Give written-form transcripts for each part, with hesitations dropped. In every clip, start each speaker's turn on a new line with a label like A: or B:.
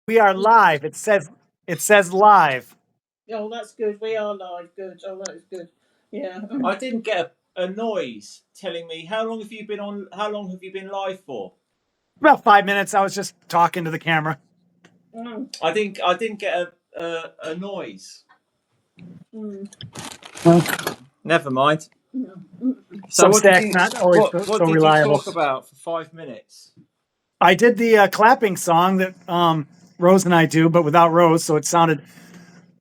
A: We are live. It says live.
B: Oh, that's good. We are live. Good. Oh, that is good. Yeah.
C: I didn't get a noise telling me how long have you been on. How long have you been live for?
A: About 5 minutes. I was just talking to the camera.
C: I didn't get a noise.
A: Well,
C: Never mind. So
A: Substack's not always
C: what
A: so
C: did you
A: reliable.
C: talk about for 5 minutes?
A: I did the clapping song that Rose and I do, but without Rose, so it sounded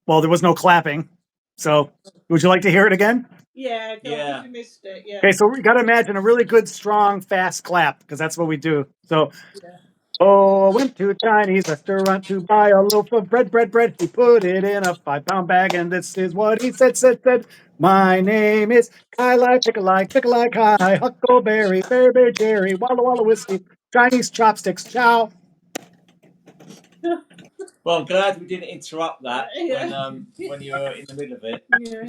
A: well. There was no clapping. So, would you like to hear it again?
B: Yeah. Go on,
C: Yeah.
B: if you missed it. Yeah.
A: Okay, so we got to imagine a really good, strong, fast clap because that's what we do. So,
B: Yeah.
A: oh, I went to a Chinese restaurant to buy a loaf of bread. He put it in a 5-pound bag, and this is what he said. My name is Kai Chick-a-like, Kai, Huckleberry, Bear, Jerry, Walla Whiskey, Chinese chopsticks, chow.
C: Well, I'm glad we didn't interrupt that
B: Yeah.
C: when you were in the middle of it.
B: Yeah.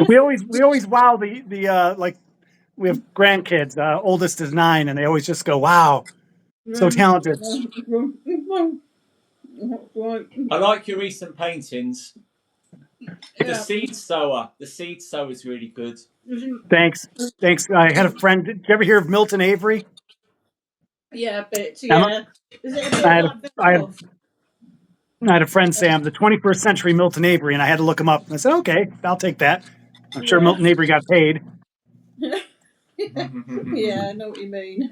A: We always wow the like we have grandkids. Oldest is 9, and they always just go, "Wow, so talented."
C: I like your recent paintings. The
B: Yeah.
C: seed sower. The seed sower is really good.
A: Thanks. I had a friend. Did you ever hear of Milton Avery?
B: Yeah, a bit.
A: Emma?
B: Yeah. Is it a bit
A: I had,
B: like
A: I had,
B: Beethoven?
A: I had a friend say I'm the 21st century Milton Avery, and I had to look him up. And I said, okay, I'll take that. I'm sure
B: Yeah.
A: Milton Avery got paid.
B: Yeah, I know what you mean.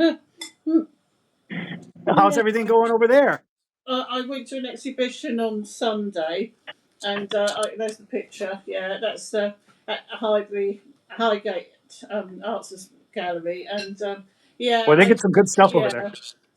A: How's
B: Yeah.
A: everything going over there?
B: I went to an exhibition on Sunday, and there's the picture. Yeah, that's at Ivory Highgate Arts Gallery, and
A: Boy,
B: yeah,
A: they get some good stuff over there.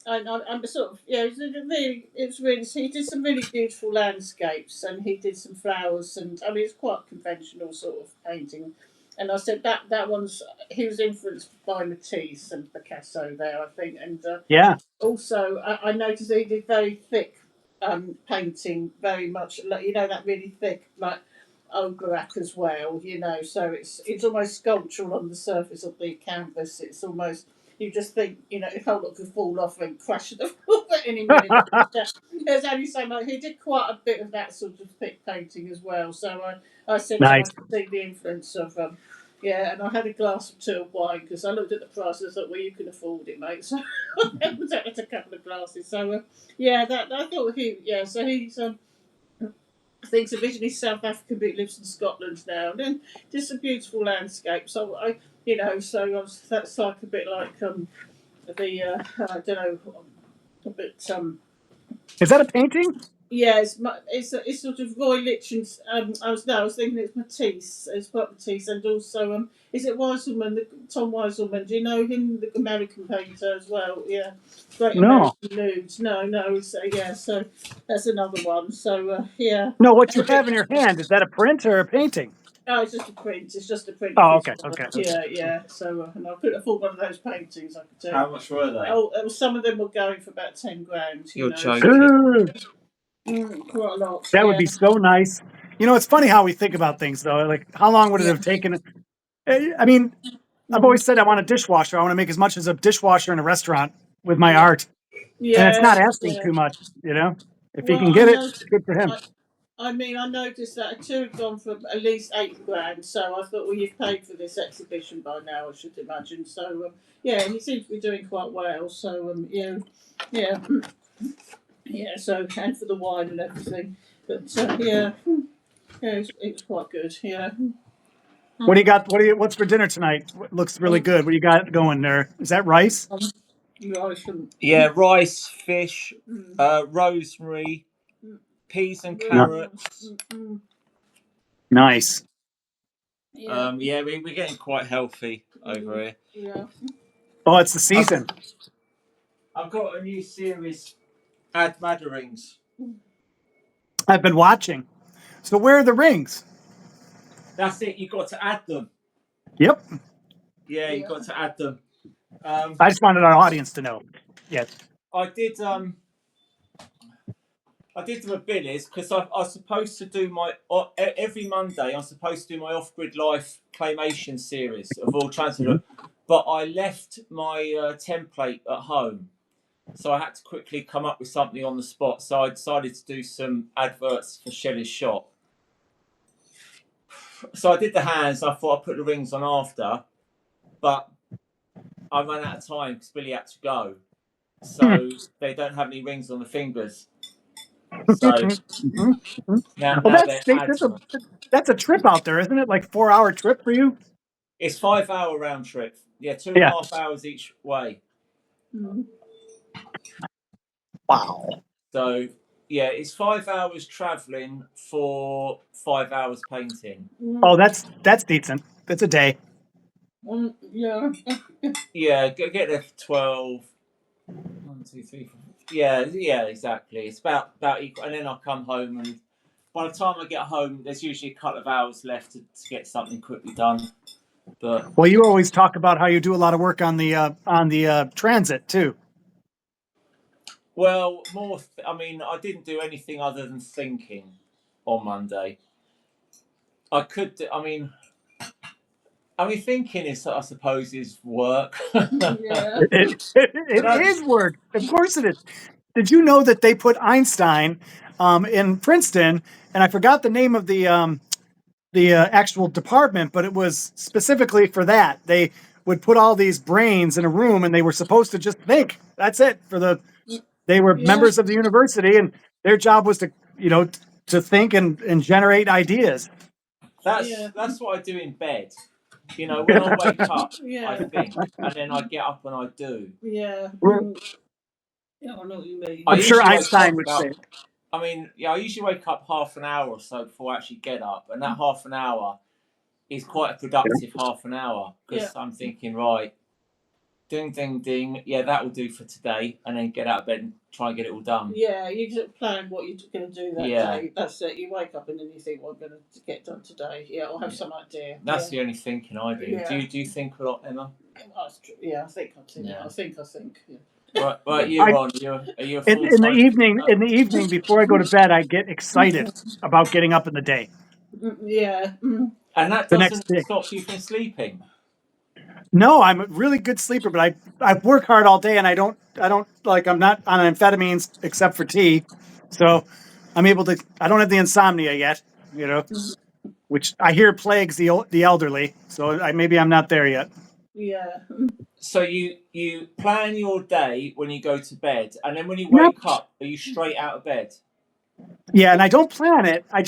B: yeah, I'm sort of it's really he did some really beautiful landscapes, and he did some flowers, and I mean it's quite conventional sort of painting. And I said that one's he was influenced by Matisse and Picasso there, I think, and
A: Yeah.
B: also I noticed he did very thick painting, very much like that really thick like ogre as well. So it's almost sculptural on the surface of the canvas. It's almost you just think if whole lot could fall off and crash at the floor at any minute. There's only so much. He did quite a bit of that sort of thick painting as well. So I said to him,
A: Nice.
B: I could see the influence of yeah, and I had a glass or two of wine because I looked at the price and I thought, well, you can afford it, mate. So I was at a couple of glasses. So yeah, that I thought so he's I think originally South African, but he lives in Scotland now. And then just a beautiful landscape. So that's like a bit like the I don't know, a bit
A: Is that a painting?
B: yeah, it's sort of Roy Litchen's. I was thinking it's Matisse. It's quite Matisse, and also is it Weiselman, Tom Weiselman? Do you know him, the American painter as well? Yeah, Great
A: No.
B: American Nudes. No. So yeah, so that's another one. So yeah.
A: No, what you have in your hand, is that a print or a painting?
B: Oh, it's just a print. It's just a print.
A: Oh, okay.
B: Yeah. So and I could afford one of those paintings. I could tell.
C: How much were they?
B: Oh, some of them were going for about 10 grand.
C: You're
B: know,
C: joking.
A: Ooh,
B: quite a lot.
A: that would be so nice. It's funny how we think about things, though. Like, how long would it have taken? I mean, I've always said I want a dishwasher. I want to make as much as a dishwasher in a restaurant with my art. And it's not asking too much, If he
B: Well,
A: can get it, good for him.
B: I mean, I noticed that two had gone for at least 8 grand. So I thought, well, you've paid for this exhibition by now, I should imagine. So yeah, he seems to be doing quite well. So yeah. So and for the wine and everything, but yeah, it was quite good. Yeah.
A: What do you got? What's for dinner tonight? What looks really good. What do you got going there? Is that rice?
C: Yeah, rice, fish, rosemary, peas and carrots.
A: Nice.
C: Yeah, we're getting quite healthy over here.
B: Yeah.
A: Oh, it's the season.
C: I've got a new series, Add Madarings.
A: I've been watching. So where are the rings?
C: That's it. You got to add them.
A: Yep.
C: Yeah, you got to add them.
A: I just wanted our audience to know. Yes.
C: I did them at Billy's because I was supposed to do every Monday. I'm supposed to do my off-grid life claymation series of all transport, but I left my template at home, So I had to quickly come up with something on the spot. So I decided to do some adverts for Shelley's shop. So I did the hands. I thought I'd put the rings on after, but I ran out of time because Billy had to go. So they don't have any rings on the fingers. So now,
A: Well,
C: now they're ads on.
A: that's a trip out there, isn't it? Like 4 hour trip for you?
C: It's 5 hour round trip. Yeah, 2.5 hours each way.
B: Mm.
A: Wow.
C: So yeah, it's 5 hours traveling for 5 hours painting.
A: Oh, that's decent. That's a day.
B: Yeah.
C: Yeah, get there for 12. 1, 2, 3, 4. Yeah, exactly. It's about equal, and then I come home, and by the time I get home, there's usually a couple of hours left to get something quickly done. But
A: Well, you always talk about how you do a lot of work on the transit too.
C: well, more. I mean, I didn't do anything other than thinking on Monday. I could. I mean, thinking is, I suppose, is work.
B: Yeah.
A: It is work. Of course it is. Did you know that they put Einstein in Princeton, and I forgot the name of the actual department, but it was specifically for that. They would put all these brains in a room, and they were supposed to just think. That's it. They were
B: Yeah.
A: members of the university, and their job was to to think and generate ideas.
C: That's what I do in bed. When I wake up, I
B: Yeah.
C: think, and then I get up and I do.
B: Yeah. Yeah, I know what you mean.
C: I
A: I'm sure
C: usually wake
A: Einstein
C: up
A: would say.
C: about. I mean, yeah, I usually wake up half an hour or so before I actually get up, and that half an hour is quite a productive half an hour
B: Yeah.
C: because I'm thinking, right, ding, ding, ding, yeah, that will do for today, and then get out of bed and try and get it all done.
B: Yeah, you just plan what you're going to do that
C: Yeah.
B: day. That's it. You wake up and then you think, "What I'm going to get done today." Yeah, or have some idea.
C: That's the only thinking I do.
B: Yeah.
C: Do you think a lot, Emma?
B: Yeah, I think I think.
C: Yeah.
B: I think. Yeah.
C: Right, you Ron. Are you a full
A: In the
C: time?
A: evening before I go to bed, I get excited about getting up in the day.
B: Yeah.
C: And that
A: The next
C: doesn't
A: day.
C: stop you from sleeping.
A: No, I'm a really good sleeper, but I work hard all day, and I don't like I'm not on amphetamines except for tea, so I'm able to. I don't have the insomnia yet, which I hear plagues the elderly. So maybe I'm not there yet.
B: Yeah.
C: So you plan your day when you go to bed, and then when you
A: Yep.
C: wake up, are you straight out of bed?
A: Yeah, and I don't plan it. I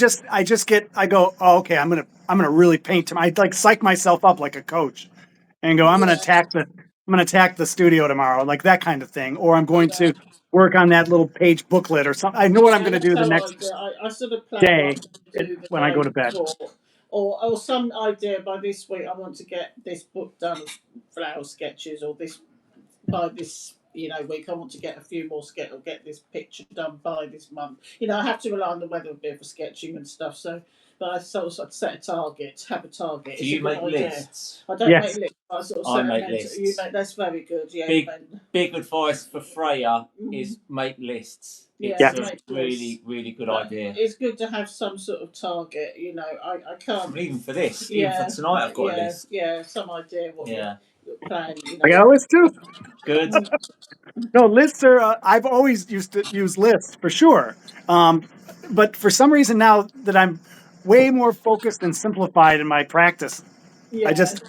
A: go, oh, okay, I'm gonna really paint I like psych myself up like a coach and go, I'm gonna attack the studio tomorrow, like that kind of thing. Or I'm going
B: Yeah.
A: to work on that little page booklet or something. I know what I'm
B: Yeah,
A: gonna
B: that's
A: do the
B: how I
A: next
B: do. I sort of plan what
A: day
B: I'm going to do the
A: when I go
B: day
A: to bed.
B: before, or some idea by this week. I want to get this book done of flower sketches, or this by this week. I want to get a few more sketch or get this picture done by this month. I have to rely on the weather a bit for sketching and stuff. So, but I sort of set a target, have a target.
C: Do
B: It's
C: you
B: a good
C: make
B: idea.
C: lists?
B: I don't make
A: Yes.
B: lists. I sort of
C: I
B: set a
C: make
B: mental.
C: lists.
B: You make that's very good. Yeah.
C: Big advice for Freya is make lists. It's
B: Yeah,
C: a
B: make
C: really,
B: lists.
C: really good
B: But
C: idea.
B: it's good to have some sort of target. I can't.
C: Even for this,
B: Yeah,
C: even for tonight, I've got a list.
B: Yeah, some idea what
C: Yeah,
B: your plan.
A: I got a list too.
C: good.
A: No, lists are. I've always used to use lists for sure, but for some reason now that I'm way more focused and simplified in my practice, I
B: Yeah,
A: just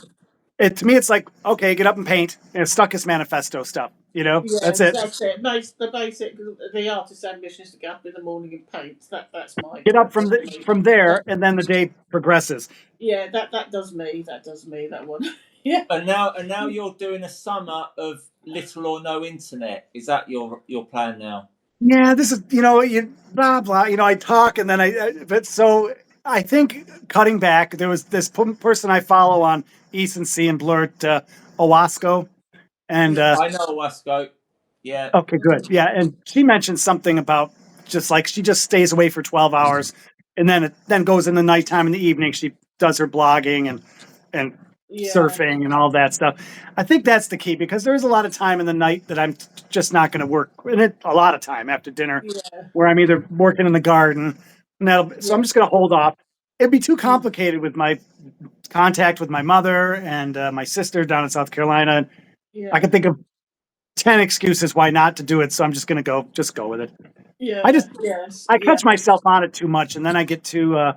A: to me it's like okay, get up and paint. Stuckus manifesto stuff.
B: yeah,
A: That's it.
B: that's it. The basic, the artist's ambition is to get up in the morning and paint. That's my.
A: Get up
B: That does me.
A: from there, and then the day progresses.
B: Yeah, that does me. That does me. That one. Yeah.
C: And now you're doing a summer of little or no internet. Is that your plan now?
A: Yeah, this is you blah blah. I talk and then but so I think cutting back. There was this person I follow on East C and Blurt Owasco, and
C: I know Wasco. Yeah.
A: okay, good. Yeah, and she mentioned something about just like she just stays away for 12 hours, and then goes in the nighttime in the evening. She does her blogging and
B: Yeah.
A: surfing and all that stuff. I think that's the key because there's a lot of time in the night that I'm just not going to work, and a lot of time after dinner
B: Yeah.
A: where I'm either working in the garden, so I'm just going to hold off. It'd be too complicated with my contact with my mother and my sister down in South Carolina.
B: Yeah.
A: I can think of 10 excuses why not to do it, so I'm just going to go with it.
B: Yeah. Yes.
A: I
B: Yeah.
A: catch myself on it too much, and then I get too
B: Yeah.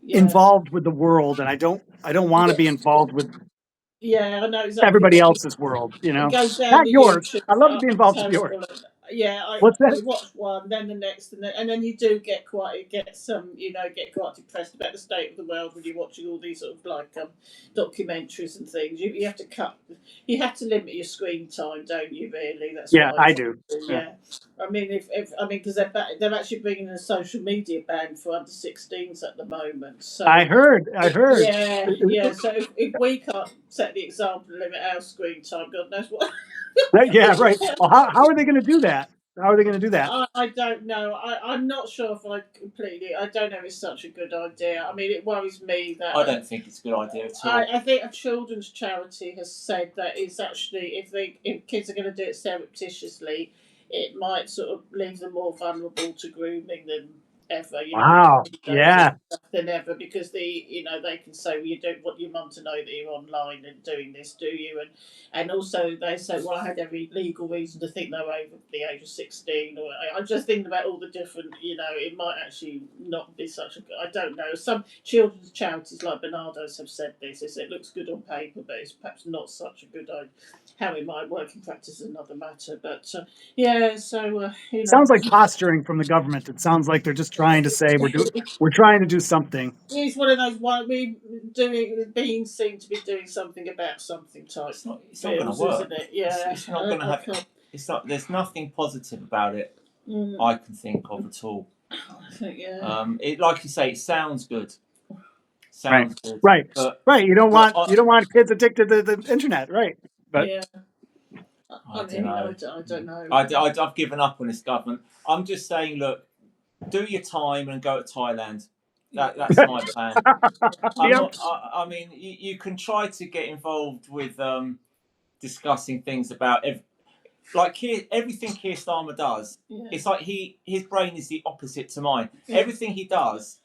A: involved with the world, and I don't want to
B: Yeah.
A: be involved with
B: Yeah. I know exactly
A: everybody
B: what you.
A: else's world. You
B: It
A: know,
B: goes down
A: not
B: the
A: yours.
B: YouTube.
A: I love to
B: Oh,
A: be involved with yours.
B: terrible. Yeah,
A: What's that?
B: you watch one, then the next, and then you do get get quite depressed about the state of the world when you're watching all these sort of like documentaries and things. You have to you have to limit your screen time, don't you? Really, that's
A: Yeah,
B: what I
A: I
B: try
A: do.
B: to do.
A: Yeah.
B: Yeah, I mean, if I mean, because they're actually bringing a social media ban for under 16s at the moment,
A: I
B: so.
A: heard. I heard.
B: Yeah, yeah. So if we can't set the example and limit our screen time, God knows what.
A: Yeah, right. Well, how are they going to do that? How are they going to do that?
B: I don't know. I'm not sure if I completely. I don't know if it's such a good idea. I mean, it worries me that.
C: I don't think it's a good idea at all.
B: I think a children's charity has said that it's actually if kids are going to do it surreptitiously, it might sort of leave them more vulnerable to grooming than ever.
A: Wow. Yeah.
B: Than ever because they can say, well, you don't want your mum to know that you're online and doing this, do you? And also they say, well, I had every legal reason to think they were over the age of 16. Or I'm just thinking about all the different, it might actually not be such a good. I don't know. Some children's charities like Bernardo's have said this. They say it looks good on paper, but it's perhaps not such a good idea. How it might work in practice is another matter. But yeah, so
A: Sounds like posturing from the government. It sounds like they're just trying to say we're trying to do something.
B: It's one of those why we being seen to be doing something about something type.
C: It's not going to work.
B: Isn't it? Yeah,
C: it's not going to have. It's not. There's nothing positive about it. I can think of at all.
B: I think, yeah.
C: It like you say, it sounds good.
A: Right.
C: Good.
A: Right.
C: But,
A: right. You don't want kids addicted to the internet, right? But
B: yeah. I don't know.
C: I've given up on this government. I'm just saying, look, do your time and go to Thailand. That's my plan. I mean, you can try to get involved with discussing things about everything Keir Starmer does.
B: Yeah.
C: It's like his brain is the opposite to mine. Yeah. Everything he does,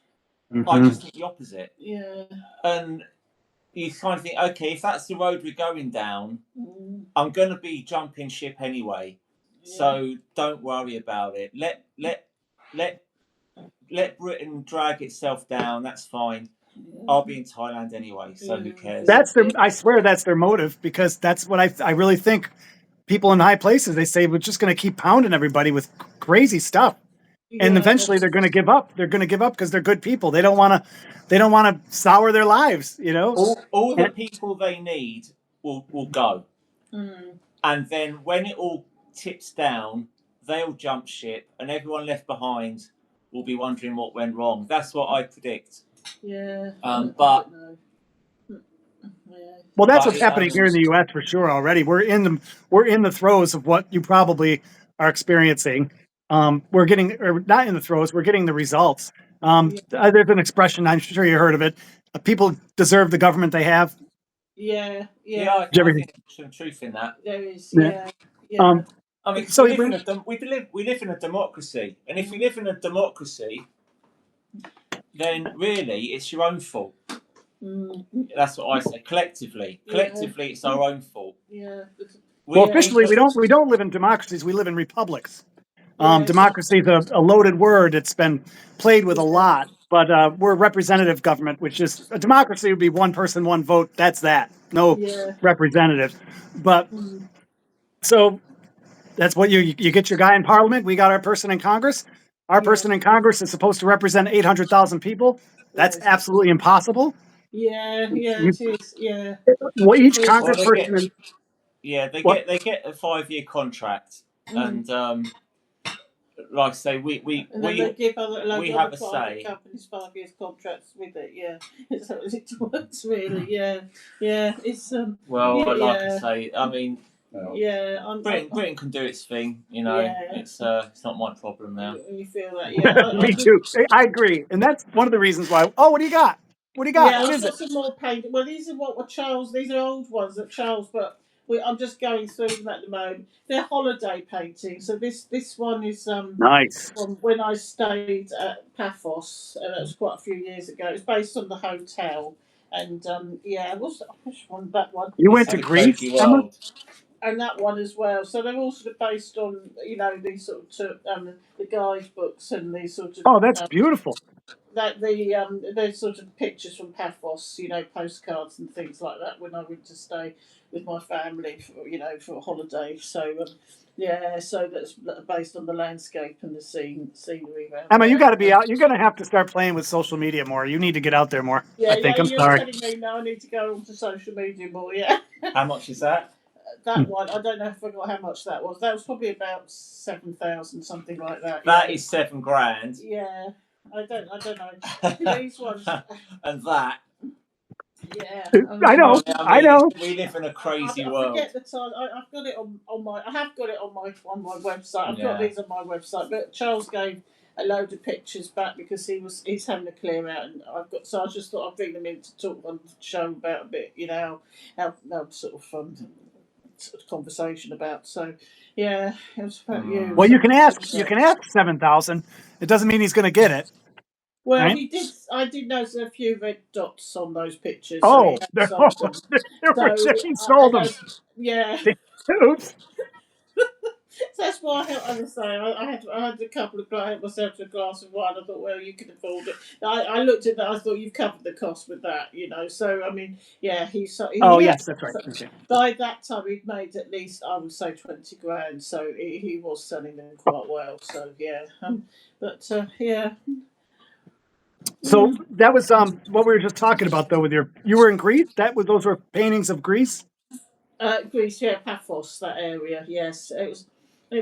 A: Mm-hmm.
C: I just think the opposite.
B: Yeah.
C: And you kind of think, okay, if that's the road we're going down, I'm going to be jumping ship anyway. Yeah. So don't worry about it. Let Britain drag itself down. That's fine. Yeah. I'll be in Thailand anyway, so who cares?
A: I swear that's their motive, because that's what I really think. People in high places, they say we're just going to keep pounding everybody with crazy stuff. Yeah, and eventually they're going to give up. They're going to give up because they're good people. They don't want to sour their lives,
C: All the people they need will go. And then when it all tips down, they'll jump ship, and everyone left behind will be wondering what went wrong. That's what I predict.
B: Yeah.
C: But
A: well, that's what's happening here in the U.S. for sure. Already, we're in the throes of what you probably are experiencing. We're getting, or not in the throes. We're getting the results. There's an expression, I'm sure you heard of it. People deserve the government they have.
B: Yeah.
C: I think there's some truth in that.
B: There is. Yeah.
C: I mean, so we live in a democracy, and if we live in a democracy, then really it's your own fault. That's what I say. Collectively, it's our own fault.
B: Yeah.
A: Well, officially, we don't live in democracies. We live in republics. Democracy is a loaded word. It's been played with a lot, but we're a representative government, which is a democracy would be one person, one vote. That's that. No representative. But so that's what you get your guy in parliament. We got our person in Congress. Our person in Congress is supposed to represent 800,000 people. That's absolutely impossible.
B: Yeah, it is. Yeah.
A: Well, each Congress person.
C: They get a 5-year contract, and like I say, we
B: give
C: have a say.
B: Companies 5 years contracts with it. Yeah, it's how it works really. Yeah. It's
C: I say, I mean.
B: Britain
C: can do its thing, It's not my problem now.
B: You feel that? Yeah,
A: me too. I agree, and that's one of the reasons why. Oh, what do you got? What do you got?
B: Yeah,
A: what is it?
B: Some more paint. Well, these are what were Charles. These are old ones that Charles, but I'm just going through them at the moment. They're holiday paintings. So this one is
A: nice.
B: From when I stayed at Paphos, and that was quite a few years ago. It's based on the hotel, and which one? That one.
A: You went to Greece?
B: and that one as well. So they're all sort of based on these sort of the guidebooks and these sort of
A: Oh, that's beautiful.
B: that the sort of pictures from Paphos, postcards and things like that when I went to stay with my family for a holiday. So yeah, so that's based on the landscape and the scenery around
A: Emma, you
B: there.
A: got to be out. You're going to have to start playing with social media more. You need to get out there more.
B: Yeah,
A: I think.
B: yeah,
A: I'm
B: you're
A: sorry.
B: telling me now I need to go onto social media more. Yeah,
C: How much is that?
B: that one I don't know. I forgot how much that was. That was probably about 7,000, something like that.
C: That
B: Yeah.
C: is $7,000.
B: Yeah, I don't know. These ones,
C: And that.
B: yeah.
A: I know. I know.
C: We live in a crazy
B: I
C: world.
B: forget the time. I've got it on my. I have got it on my website. I've got
C: Yeah.
B: these on my website. But Charles gave a load of pictures back because he's having a clear out, and so I just thought I'd bring them in to talk and show about a bit. How sort of conversation about. So yeah, it was about you.
A: Well,
B: So
A: you can ask. You can ask 7,000. It doesn't mean he's going to get it.
B: Well,
A: Right?
B: he did. I did notice a few red dots on those pictures, so he
A: Oh,
B: had sold them. So
A: he sold them.
B: yeah,
A: Oops.
B: so that's why I was saying I had a couple of. I had myself to a glass of wine. I thought, well, you can afford it. I looked at that. I thought you've covered the cost with that, So I mean, yeah,
A: Oh,
B: he had,
A: yes, that's right. Okay.
B: by that time he'd made at least I would say 20 grand. So he was selling them quite well. So yeah, but yeah.
A: So that was what we were just talking about though. You were in Greece. Those were paintings of Greece.
B: Greece, yeah, Paphos, that area. Yes, it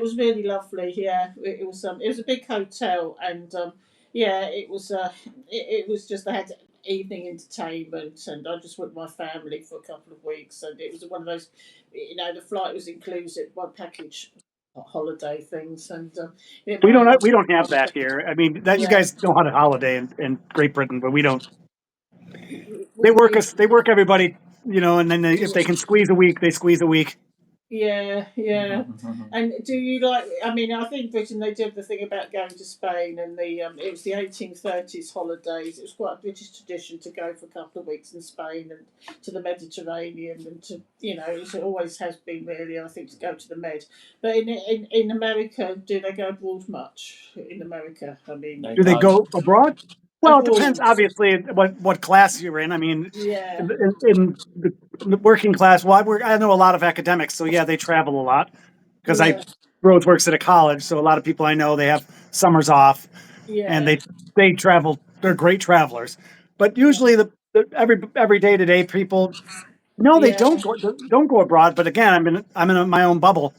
B: was really lovely. Yeah, it was a big hotel, and yeah, it was just they had evening entertainment, and I just went with my family for a couple of weeks, and it was one of those, the flight was inclusive, one package holiday things, and yeah,
A: We don't have that here. I mean, that you
B: yeah,
A: guys know how to holiday in Great Britain, but we don't. They work
B: we
A: us. They work everybody. And then if they can squeeze a week, they squeeze a week.
B: Yeah, yeah. And do you like? I mean, I think Britain they did the thing about going to Spain, and it was the 1830s holidays. It was quite a British tradition to go for a couple of weeks in Spain and to the Mediterranean, and to it always has been really. I think to go to the Med, but in America, do they go abroad much? In America, I mean,
A: Do they go abroad? Well, it depends,
B: abroad.
A: obviously, what class you're in. I mean,
B: Yeah,
A: in the working class, well, I know a lot of academics, so yeah, they travel a lot because
B: yeah,
A: Rhodes works at a college, so a lot of people I know they have summers off and
B: yeah,
A: they travel. They're great travelers, but usually every day to day people, no, they
B: yeah,
A: don't go abroad. But again, I'm in my own bubble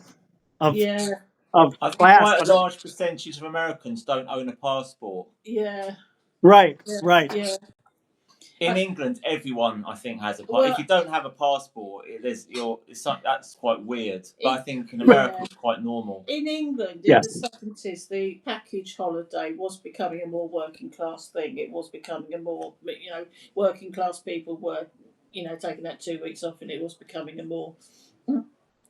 A: of
B: yeah,
C: I think
A: class,
C: quite
A: but
C: a large percentage of Americans don't own a passport.
B: yeah,
A: right,
B: yeah,
A: right.
B: yeah.
C: In England, everyone I think has a passport.
B: Well,
C: If you don't have a passport, that's quite weird. But I think in
B: yeah.
C: America it's quite normal.
B: In England, in
A: Yes.
B: the 70s, the package holiday was becoming a more working class thing. It was becoming a more, working class people were, taking that 2 weeks off, and it was becoming a more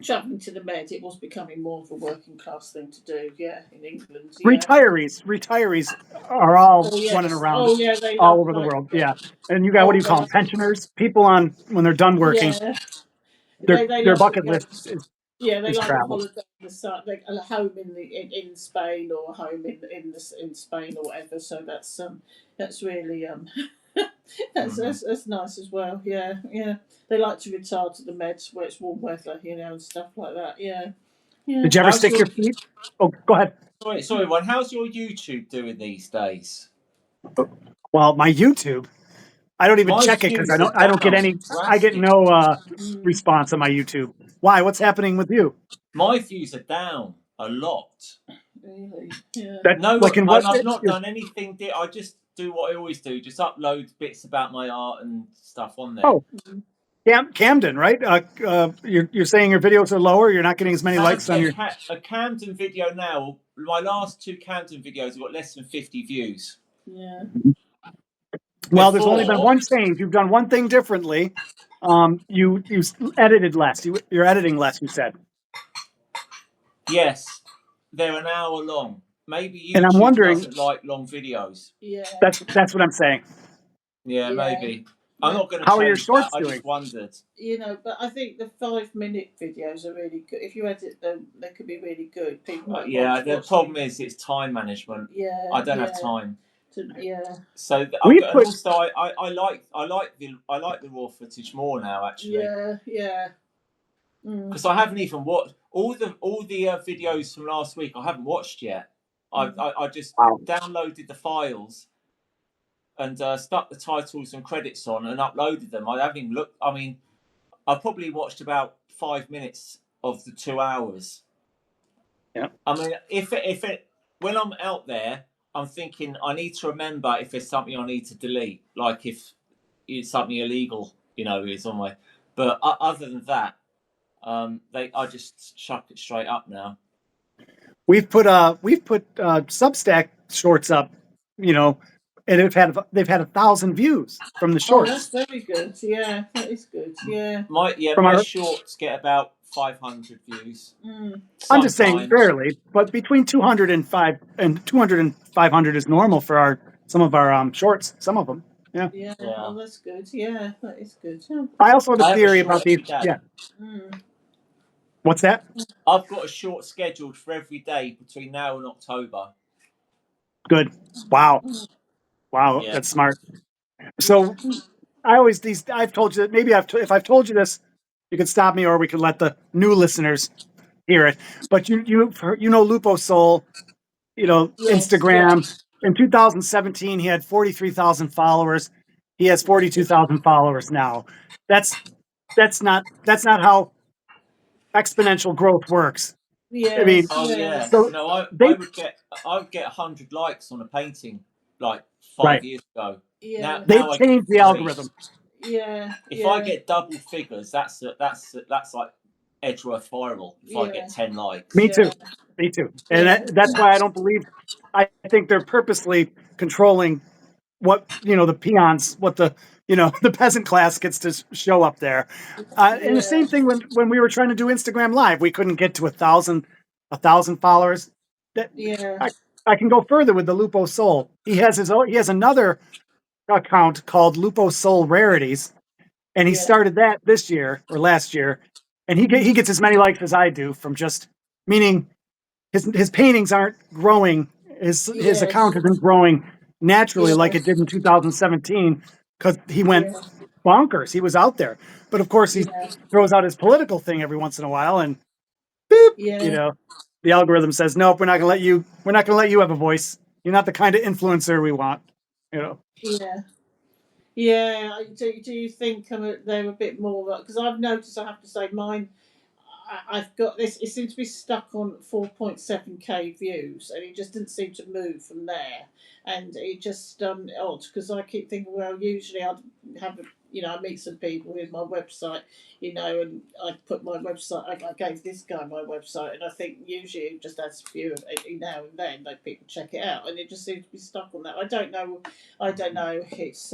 B: travelling to the Med. It was becoming more of a working class thing to do. Yeah, in England. Yeah.
A: Retirees are all
B: Oh
A: running
B: yes.
A: around
B: Oh yeah. They
A: all
B: love
A: over the
B: like.
A: world. Yeah, and you got what
B: Oh,
A: do you
B: they
A: call them?
B: love.
A: Pensioners, people on when they're done working.
B: Yeah.
A: Their
B: They
A: their
B: love to
A: bucket
B: go.
A: list
B: Yeah, they
A: is
B: like a
A: travel.
B: holiday in the sun, like a home in Spain or a home in Spain or whatever. So that's really that's nice as well. Yeah, yeah. They like to retire to the Meds where it's warm weather, and stuff like that. Yeah, yeah.
A: Did you ever
C: How's
A: stick
C: your
A: your feet? Oh, go ahead.
C: sorry, one? How's your YouTube doing these days?
A: Well, my YouTube, I don't even
C: My
A: check it because
C: views are
A: I don't get
C: down
A: any. I get
C: drastically.
A: no
B: Mm,
A: response on my YouTube. Why? What's happening with you?
C: My views are down a lot.
B: really? Yeah.
A: That
C: No,
A: like in what?
C: and I've not done anything. I just do what I always do. Just upload bits about my art and stuff on there.
A: Oh, Camden, right? You're saying your videos are lower. You're not getting as many likes on your.
C: A Camden video now. My last two Camden videos have got less than 50 views.
B: Yeah.
A: Well, there's only been
C: Before,
A: one change. You've done one thing differently. You edited less. You're editing less. You said,
C: yes, they're an hour long. Maybe
A: and I'm
C: YouTube
A: wondering.
C: doesn't like long videos.
B: Yeah.
A: That's what I'm saying.
C: Yeah,
B: Yeah.
C: maybe. I'm not going to
A: How are your
C: change that.
A: shorts
C: I
A: doing?
C: just wondered.
B: But I think the 5-minute videos are really good. If you edit them, they could be really good. People might
C: Yeah, the problem is it's time management.
B: Yeah,
C: I don't have time. So also I like the raw footage more now actually.
B: Yeah.
C: Because I haven't even watched all the videos from last week. I haven't watched yet. I just downloaded the files and stuck the titles and credits on and uploaded them. I haven't even looked. I mean, I probably watched about 5 minutes of the 2 hours.
A: Yeah.
C: I mean, if it when I'm out there, I'm thinking I need to remember if there's something I need to delete, like if it's something illegal, is on my. But other than that, I just chuck it straight up now.
A: We've put Substack shorts up, and they've had 1,000 views from the shorts.
B: Oh, that's very good. Yeah, that is good. Yeah.
C: My shorts get about 500 views.
A: I'm just saying rarely, but between 200 and 500 is normal for some of our shorts. Some of them. Yeah.
B: Yeah. Oh, that's good. Yeah, that is good.
A: I also have a theory about these. Yeah. What's that?
C: I've got a short scheduled for every day between now and October.
A: Good. Wow. Yeah. That's smart. So I've told you, maybe if I've told you this, you can stop me or we can let the new listeners hear it. But you Lupo Soul, Instagram.
B: Yes.
A: In 2017, he had 43,000 followers. He has 42,000 followers now. That's not how exponential growth works.
B: Yes.
A: I mean,
C: so no, I would get 100 likes on a painting like 5 years ago.
B: Yeah.
A: They changed the algorithm.
B: Yeah.
C: If I get double figures, that's like Edgeworth viral. If I get 10 likes.
A: Me too. And that's why I don't believe. I think they're purposely controlling what the peons, what the the peasant class gets to show up there. And the same thing when we were trying to do Instagram Live, we couldn't get to 1,000 followers. I can go further with the Lupo Soul. He has another account called Lupo Soul Rarities, and he started that this year or last year, and he gets as many likes as I do from just meaning his paintings aren't growing. His account isn't growing naturally like it did in 2017 because he went bonkers. He was out there, but of course he throws out his political thing every once in a while, and boop, the algorithm says, "Nope, we're not going to let you have a voice. You're not the kind of influencer we want."
B: Yeah. Do you think they're a bit more? Because I've noticed, I have to say, mine. I've got this. It seems to be stuck on 4.7k views, and it just didn't seem to move from there. And it just odd because I keep thinking, well, usually I'd have I meet some people with my website, and I put my website. I gave this guy my website, and I think usually it just adds a few now and then, like people check it out, and it just seems to be stuck on that. I don't know. It's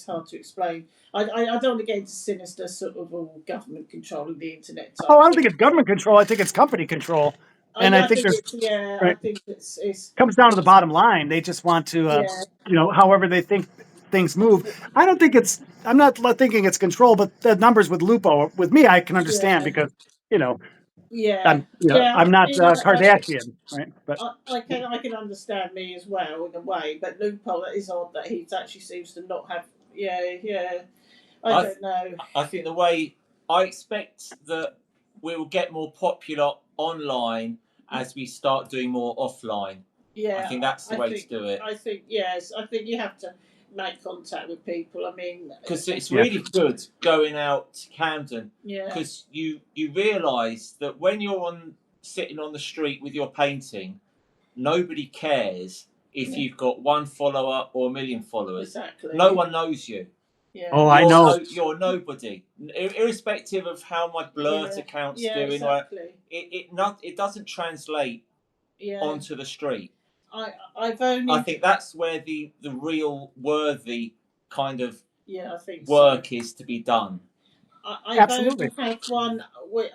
B: hard to explain. I don't want to get into sinister sort of government controlling the internet.
A: I don't think it's government control. I think it's company control. And I think
B: I think it's
A: comes down to the bottom line. They just want to, however they think things move. I don't think I'm not thinking it's control, but the numbers with Lupo, with me, I can understand because, I'm not Kardashian, right? But
B: I can understand me as well in a way, but Lupo, it is odd that he actually seems to not have. I don't know.
C: I think the way I expect that we will get more popular online as we start doing more offline. I think that's the way to do it.
B: I think I think you have to make contact with people. I mean,
C: because it's really good going out to Camden. Because you realise that when you're sitting on the street with your painting, nobody cares if you've got 1 follower or 1 million followers.
B: Exactly.
C: No one knows you.
B: Yeah.
A: Oh, I know.
C: You're nobody, irrespective of how my blurred account's doing.
B: Exactly.
C: It doesn't translate onto the street.
B: I
C: think that's where the real worthy kind of
B: I think
C: work is to be done.
B: I
A: Absolutely.
B: only have one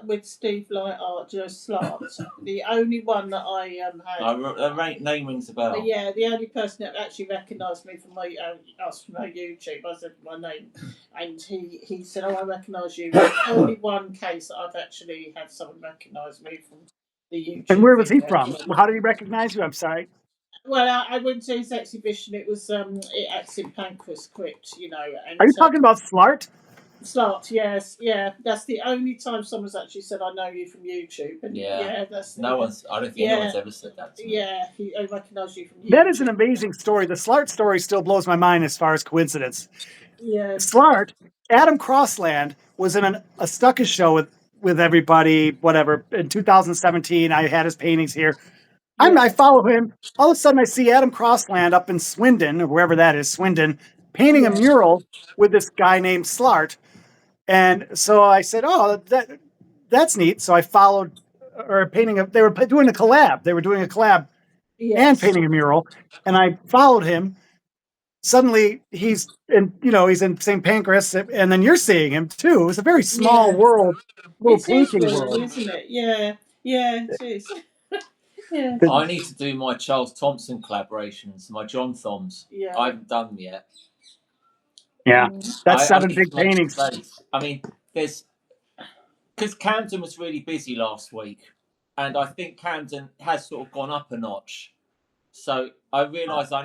B: with Steve Light Art, Slot. The only one that I had.
C: The name rings a bell.
B: Yeah, the only person that actually recognised me from my YouTube, I said my name, and he said, "Oh, I recognise you." It's only one case that I've actually had someone recognise me from the YouTube.
A: And where was he
B: video.
A: from? How did he recognize you? I'm sorry.
B: Well, I went to his exhibition. It was at St Pancras Crypt, and
A: Are you talking about Slart?
B: Slot, yes, yeah. That's the only time someone's actually said, "I know you from YouTube." And that's
C: no one's. I don't think anyone's ever said that to me.
B: Yeah, I recognise you from YouTube.
A: That is an amazing story. The Slart story still blows my mind as far as coincidence.
B: Yeah.
A: Slart, Adam Crossland was in a Stuckish show with everybody, whatever, in 2017. I had his paintings here. I follow him. All of a sudden, I see Adam Crossland up in Swindon, or wherever that is, Swindon, painting a mural with this guy named Slart. And so I said, "Oh, that's neat." So I followed, or painting. They were doing a collab. They were doing a collab and painting a mural, and I followed him. Suddenly, he's in St. Pancras, and then you're seeing him too. It was a very small world, little painting world,
B: isn't it? Yeah, it is. Yeah.
C: I need to do my Charles Thompson collaborations, my John Thoms.
B: Yeah.
C: I haven't done them yet.
A: Yeah, that's 7 big paintings.
C: I mean, because Camden was really busy last week, and I think Camden has sort of gone up a notch. So I realised I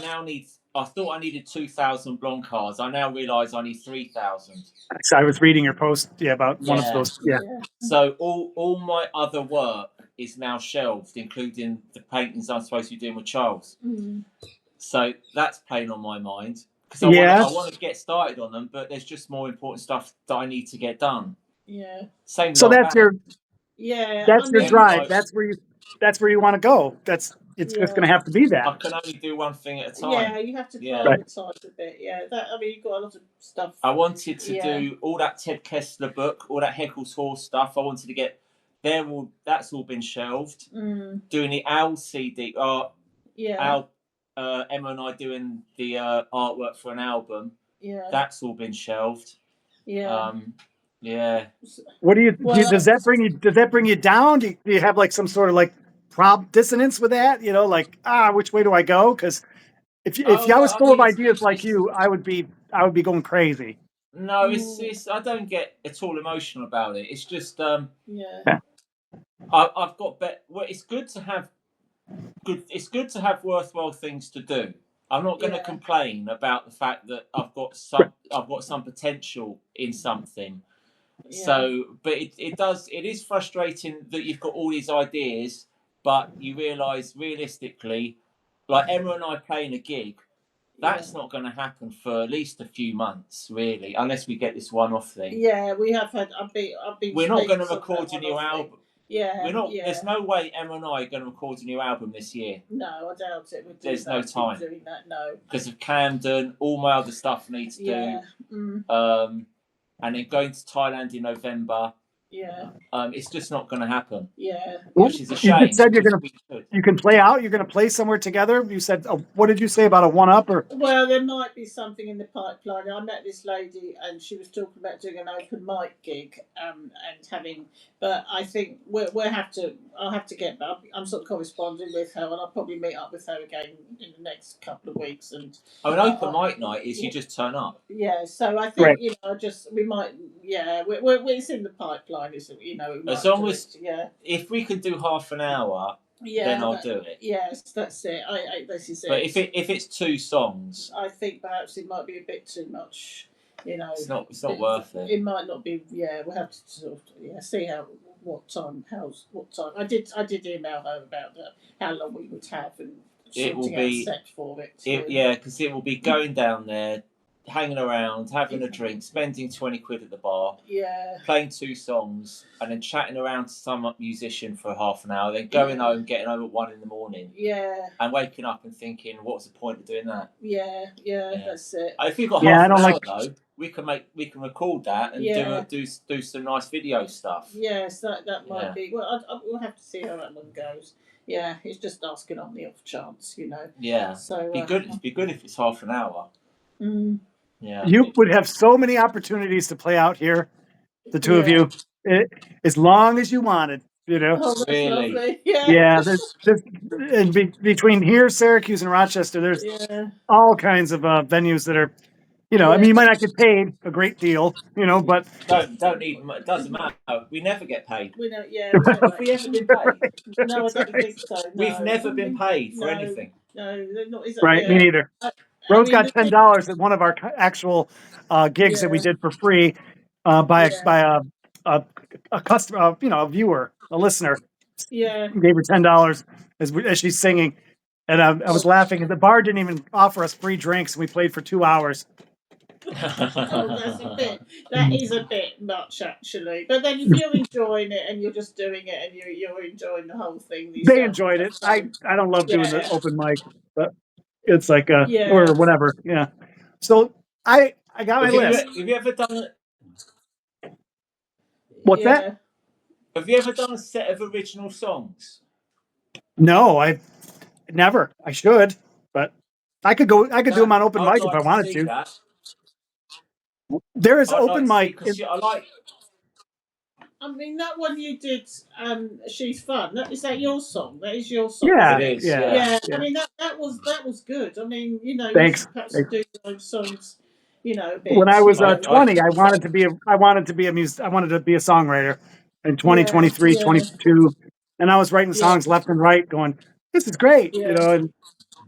C: thought I needed 2,000 blonde cards. I now realise I need 3,000.
A: So I was reading your post, about one of those. Yeah.
C: So all my other work is now shelved, including the paintings I'm supposed to be doing with Charles.
B: Mm.
C: So that's playing on my mind because I want to get started on them, but there's just more important stuff that I need to get done.
B: Yeah.
C: Same.
A: So that's your drive.
C: Like,
A: that's where you want to go. It's just going to have to be that.
C: I can only do one thing at a time.
B: Yeah, you have to prioritize a bit. Yeah, you've got a lot of stuff.
C: I wanted to do all that Ted Kessler book, all that Heckle's Horse stuff. I wanted to get that's all been shelved.
B: Mm.
C: Doing the Owl CD,
B: Emma
C: and I doing the artwork for an album.
B: Yeah,
C: that's all been shelved.
B: Yeah.
C: Yeah.
A: What do you does that bring you down? Do you have like some sort of like dissonance with that? Which way do I go? Because if I was full of ideas like you, I would be going crazy.
C: No, it's I don't get at all emotional about it. It's just I've got it's good to have worthwhile things to do. I'm not going to complain about the fact that I've got some potential in something. Yeah. So, but it is frustrating that you've got all these ideas, but you realise realistically, like Emma and I playing a gig, that's not going to happen for at least a few months, really, unless we get this one-off thing.
B: Yeah, we have had.
C: We're not going to record a new album.
B: Yeah,
C: we're not. Yeah. There's no way Emma and I are going to record a new album this year.
B: No, I doubt it.
C: There's no time
B: doing that. No,
C: because of Camden, all my other stuff needs to do. And then going to Thailand in November.
B: Yeah.
C: It's just not going to happen.
B: Yeah.
C: Which is a shame.
A: You said you can play out. You're going to play somewhere together. You said, what did you say about a one-up? Or
B: well, there might be something in the pipeline. I met this lady, and she was talking about doing an open mic gig, and having. But I think I'll have to get back. I'm sort of corresponding with her, and I'll probably meet up with her again in the next couple of weeks. And
C: an open mic night is you just turn up.
B: Yeah. So I think we might. Yeah, it's in the pipeline. As long as
C: if we can do half an hour, then I'll do it.
B: Yes, that's it. This is it.
C: But if it's 2 songs,
B: I think perhaps it might be a bit too much.
C: It's not worth it.
B: It might not be. Yeah, we'll have to sort of see what time. I did email her about how long we would have and
C: it will be
B: set for it.
C: Because it will be going down there, hanging around, having a drink, spending 20 quid at the bar, playing 2 songs, and then chatting around to some musician for half an hour, then going home, getting home at 1 a.m, and waking up and thinking, what's the point of doing that?
B: Yeah, that's it.
C: If we've got half an hour though, we can record that and do some nice video stuff.
B: Yes, that might be. Well, we'll have to see how that one goes. Yeah, it's just asking on the off chance,
C: Yeah.
B: So
C: it'd be good if it's half an hour.
B: Mm.
C: Yeah.
A: You would have so many opportunities to play out here. the two of
B: Yeah.
A: you, as long as you wanted.
B: Oh, that's
C: Really?
B: lovely. Yeah.
A: Yeah, there's and between here, Syracuse, and Rochester, there's
B: Yeah.
A: all kinds of venues that are, I
B: Yeah.
A: mean, you might not get paid a great deal, but
C: Don't even. It doesn't matter. We never get paid.
B: We don't. Yeah, we don't
C: Have
B: make.
C: we ever been paid?
B: No, I
A: That's
B: don't
A: right.
B: think so.
C: We've
B: No,
C: never
B: I
C: been
B: mean,
C: paid for
B: no,
C: anything.
B: no, they're not. Is that?
A: Right, me
B: Yeah.
A: neither.
B: I
A: Rose
B: mean,
A: got
B: the thing.
A: $10 at one of our actual gigs that we
B: Yeah.
A: did for free by
B: Yeah.
A: a customer, a viewer, a listener.
B: Yeah.
A: Gave her $10 as she's singing, and I was
B: Oh,
A: laughing. And the bar didn't even offer us free drinks, and we played for 2 hours.
B: oh, that's a bit. That is a bit much, actually. But then, if you're enjoying it and you're just doing it and you're enjoying the whole thing
A: They
B: yourself,
A: enjoyed it.
B: that's
A: I don't love doing the
B: yeah,
A: open mic, but it's like
B: yeah,
A: or whatever. Yeah. So I got my
C: have you
A: list.
C: have you ever done
A: What's that?
B: yeah.
C: have you ever done a set of original songs?
A: No, I never. I should, but I could go. I could do them on open
C: I'd
A: mic if I
C: like to
A: wanted
C: see
A: to.
C: that.
A: There is
C: I'd like
A: open
C: to see
A: mic.
C: because I like.
B: I mean, that one you did, "She's Fun." Is that your song? That is your song,
A: Yeah,
B: isn't
C: It
B: it?
C: is,
A: yeah,
C: yeah.
B: Yeah. I
A: yeah.
B: mean, that was good. I mean, you
A: Thanks.
B: should perhaps
A: Thanks.
B: do your own songs, a
A: When
B: bit.
A: I was
C: I
A: 20, I wanted to be a I wanted to be a songwriter. In
B: Yeah,
A: 2023,
B: yeah,
A: 22, and I was writing
B: yeah,
A: songs left and right, going, "This is great,"
B: yeah,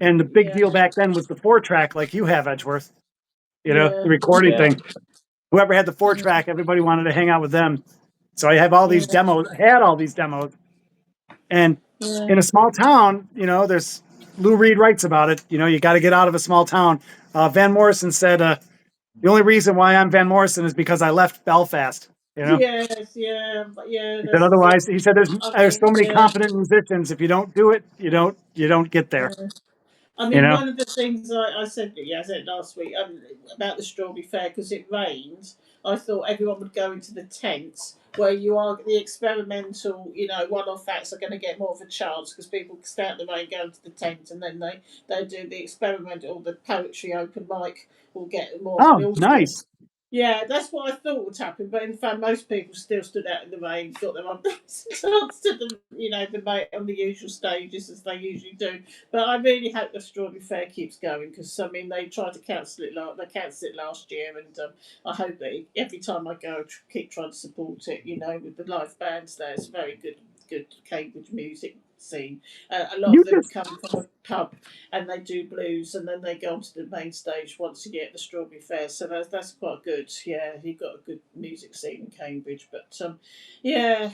A: and the big
B: yeah,
A: deal back then was the 4-track, like you have, Edgeworth. The
B: yeah,
A: recording
C: yeah.
A: thing. Whoever had the 4-track, everybody wanted to hang out with them. So I have all these
B: yeah,
A: demos. Had all these demos, and
B: yeah,
A: in a small town, there's Lou Reed writes about it. You got to get out of a small town. Van Morrison said, "The only reason why I'm Van Morrison is because I left Belfast."
B: yes, yeah, but yeah.
A: He said,
B: That's.
A: otherwise, he said,
B: I
A: there's
B: mean,
A: so many
B: yeah.
A: competent musicians. If you don't do it, you don't get there.
B: Yeah. I
A: You
B: mean,
A: know?
B: one of the things I said, yeah, I said last week about the Strawberry Fair because it rained. I thought everyone would go into the tents where you are the experimental, one-off acts are going to get more of a chance because people stay out the rain, go into the tent, and then they do the experimental or the poetry open mic will get more of an
A: Oh, nice.
B: audience. Yeah, that's what I thought would happen, but in fact, most people still stood out in the rain, got their umbrellas, and stood on the usual stages as they usually do. But I really hope the Strawberry Fair keeps going because I mean they tried to cancel it. They cancelled it last year, and I hope that every time I go, I keep trying to support it. With the live bands there, it's a very good Cambridge music scene. A lot
A: You
B: of them
A: just
B: come from a pub and they do blues, and then they go onto the main stage once a year at the Strawberry Fair. So that's quite good. Yeah, you've got a good music scene in Cambridge, but yeah,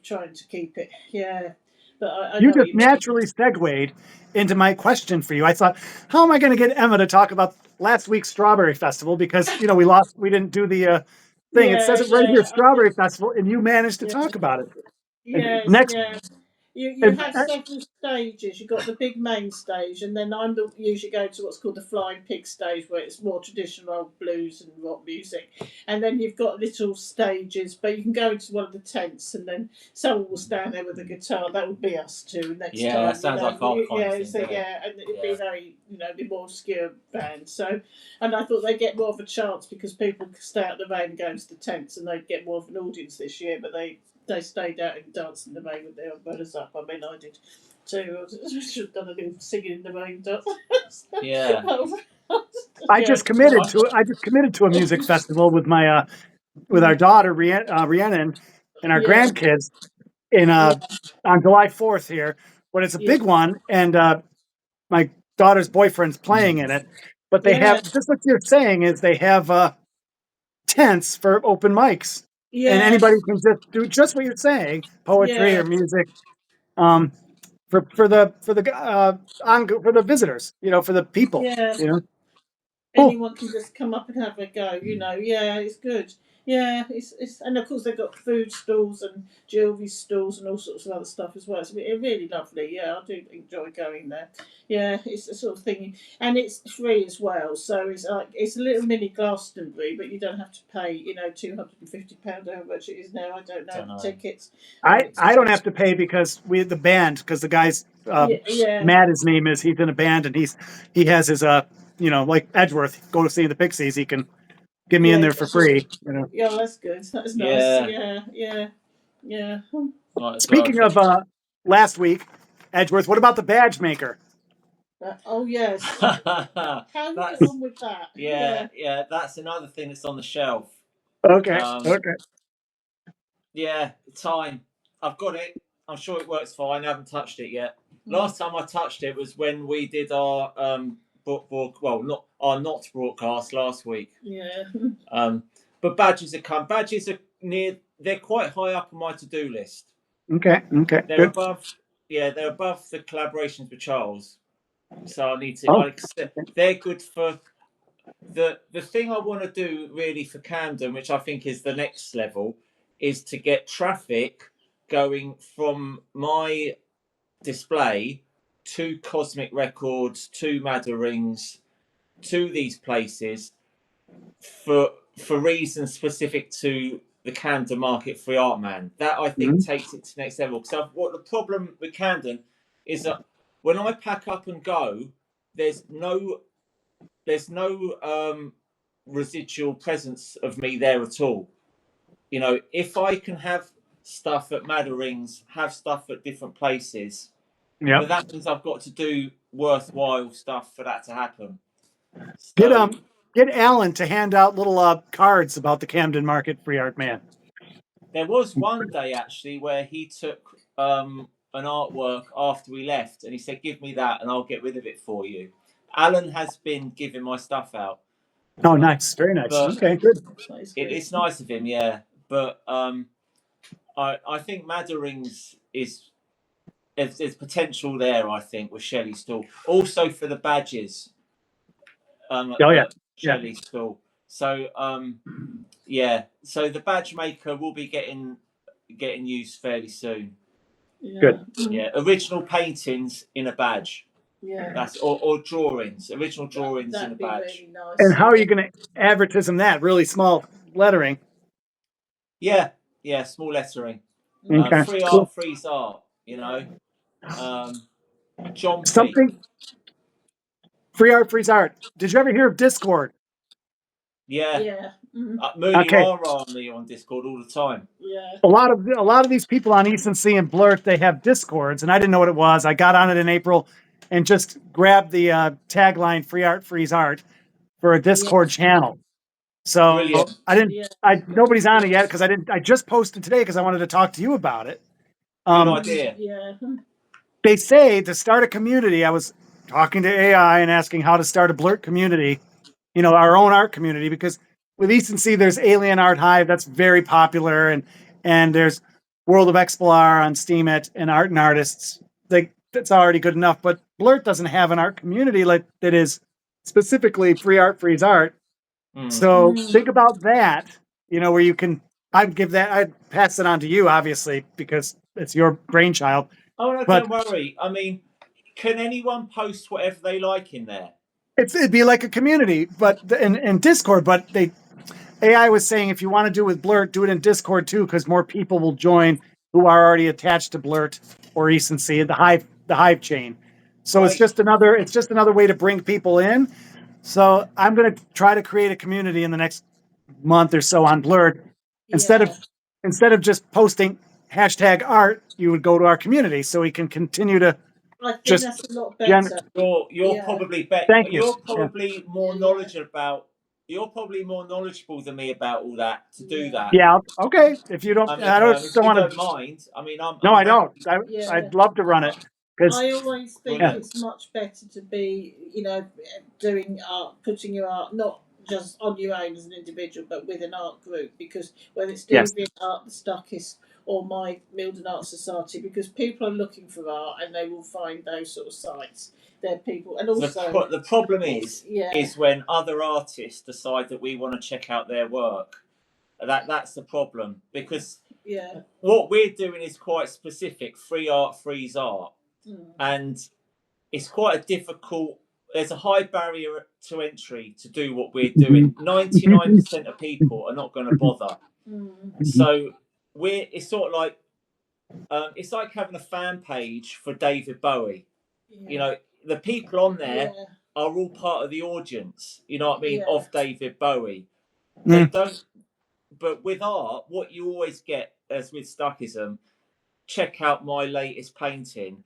B: trying to keep it. Yeah, but I
A: you
B: know what
A: just
B: you mean.
A: naturally segued into my question for you. I thought, how am I going to get Emma to talk about last week's Strawberry Festival? Because we didn't do the thing. It says
B: Yeah,
A: it right here,
B: yeah, I think
A: Strawberry Festival, and you managed to
B: yeah,
A: talk about it. And
B: yes,
A: next,
B: yeah. You
A: and,
B: have several stages. You've got the big main stage, and then usually go to what's called the Flying Pig stage, where it's more traditional blues and rock music. And then you've got little stages, but you can go into one of the tents, and then someone will stand there with a guitar. That would be us too next
C: Yeah,
B: time.
C: that sounds like our kind of
B: Yeah,
C: thing,
B: so
C: doesn't it?
B: yeah, and it'd be
C: Yeah.
B: very, the more obscure band. So, and I thought they'd get more of a chance because people stay out the rain and go into the tents, and they'd get more of an audience this year. But they stayed out and danced in the rain with their umbrellas up. I mean, I did too. I should have done a little singing in the rain dance.
C: Yeah.
A: I
B: Yeah,
A: just committed to a music festival with my with our daughter Rhiannon and our
B: yeah,
A: grandkids in
B: yeah,
A: on July 4th here, but it's a
B: yeah,
A: big one, and my daughter's boyfriend's playing in it. But they
B: yeah,
A: have just what you're saying is they have tents for open mics, and
B: yeah,
A: anybody can just do just what you're saying, poetry
B: yeah,
A: or music, um, for the visitors, for the people,
B: yeah.
A: Cool.
B: Anyone can just come up and have a go. Yeah, it's good. Yeah, it's and of course they've got food stalls and jewelry stalls and all sorts of other stuff as well. It's really lovely. Yeah, I do enjoy going there. Yeah, it's the sort of thing, and it's free as well. So it's a little mini Glastonbury, but you don't have to pay. £250 how much it is now. I don't know
C: Don't
B: the
C: know.
B: tickets.
A: I don't have to pay because we the band because the guy's
B: Yeah, yeah,
A: Matt, his name is in a band, and he has his like Edgeworth go to see the Pixies, he can get me in
B: Yeah,
A: there for free. You know.
B: yeah, that's good. That's nice.
C: Yeah.
B: Yeah, yeah, yeah.
C: Might as well.
A: Speaking of last week, Edgeworth, what about the badge maker?
B: Oh yes. How you get on with that?
C: yeah. That's another thing that's on the shelf.
A: Okay.
C: Um,
A: Okay.
C: Yeah, time. I've got it. I'm sure it works fine. I haven't touched it yet.
B: Mm.
C: Last time I touched it was when we did our not broadcast last week.
B: Yeah.
C: But badges are come. Badges are near. They're quite high up on my to-do list.
A: Okay. Okay.
C: They're
A: Good.
C: above. Yeah, they're above the collaborations with Charles. So I need to.
A: Oh.
C: They're good for the thing I want to do really for Camden, which I think is the next level, is to get traffic going from my display to Cosmic Records, to Rings, to these places for reasons specific to the Camden Market Free Art Man. That I think takes it to the next level. Because what the problem with Camden is that when I pack up and go, there's no residual presence of me there at all. You know, if I can have stuff at Rings, have stuff at different places,
A: Yeah.
C: but that means I've got to do worthwhile stuff for that to happen. So,
A: Get Alan to hand out little cards about the Camden Market Free Art Man.
C: there was one day actually where he took an artwork after we left, and he said, "Give me that, and I'll get rid of it for you." Alan has been giving my stuff out.
A: Oh, nice, very nice. Okay, good.
C: It's nice of him, yeah. But I think Rings is there's potential there. I think with Shelley's stall, also for the badges. Shelley's stall. So yeah. So the badge maker will be getting used fairly soon.
B: Yeah.
A: Good.
C: Yeah, original paintings in a badge.
B: Yeah.
C: That's or drawings, original drawings in a badge.
B: Really nice.
A: And how are you going to advertise that? Really small lettering.
C: Yeah, small lettering.
A: Okay.
C: Free art, frees art. You know, John P.
A: Something. Free art, frees art. Did you ever hear of Discord?
C: Yeah.
B: Yeah.
C: Moody, you are on me on Discord all the time.
B: Yeah.
A: A lot of these people on Easton and Blurt, they have Discords, and I didn't know what it was. I got on it in April and just grabbed the tagline "Free Art, Frees Art" for a Discord channel. So
C: brilliant.
A: I didn't. Nobody's on it yet because I didn't. I just posted today because I wanted to talk to you about it.
C: Good idea.
B: Yeah.
A: They say to start a community. I was talking to AI and asking how to start a Blurt community. You know, our own art community, because with Easton there's Alien Art Hive that's very popular, and there's World of Explorer on Steemit and Art and Artists. That's already good enough. But Blurt doesn't have an art community like that is specifically free art, frees art. So think about that, you know, where you can, I'd pass it on to you, obviously, because it's your brainchild.
C: Oh, no, don't worry. I mean, can anyone post whatever they like in there?
A: It'd be like a community, but in Discord, but AI was saying if you want to do it with Blurt, do it in Discord too, because more people will join who are already attached to Blurt or Easton, the Hive chain. So it's just another way to bring people in. So I'm going to try to create a community in the next month or so on Blurt. Instead of just posting #art, you would go to our community so we can continue to.
B: I think that's a lot better.
C: You're probably better.
A: Thank you.
C: You're probably more knowledgeable about. You're probably more knowledgeable than me about all that to do that.
A: Yeah. Okay. If you don't,
C: I don't
A: want to.
C: mind. I mean,
A: No, I don't. I'd love to run it.
B: I always think it's much better to be, you know, doing art, putting your art not just on your own as an individual, but with an art group. Because whether it's Deviant Art, the Stuckist, or my Milden Art Society, because people are looking for art and they will find those sort of sites. They're people, and also
C: the problem is when other artists decide that we want to check out their work. That's the problem, because what we're doing is quite specific. Free art, frees art. And it's quite a difficult. There's a high barrier to entry to do what we're doing. 99% of people are not going to bother. So it's sort of like it's like having a fan page for David Bowie. You know, the people on there are all part of the audience. You know what I mean, of David Bowie. They don't. But with art, what you always get, as with Stuckism, check out my latest painting,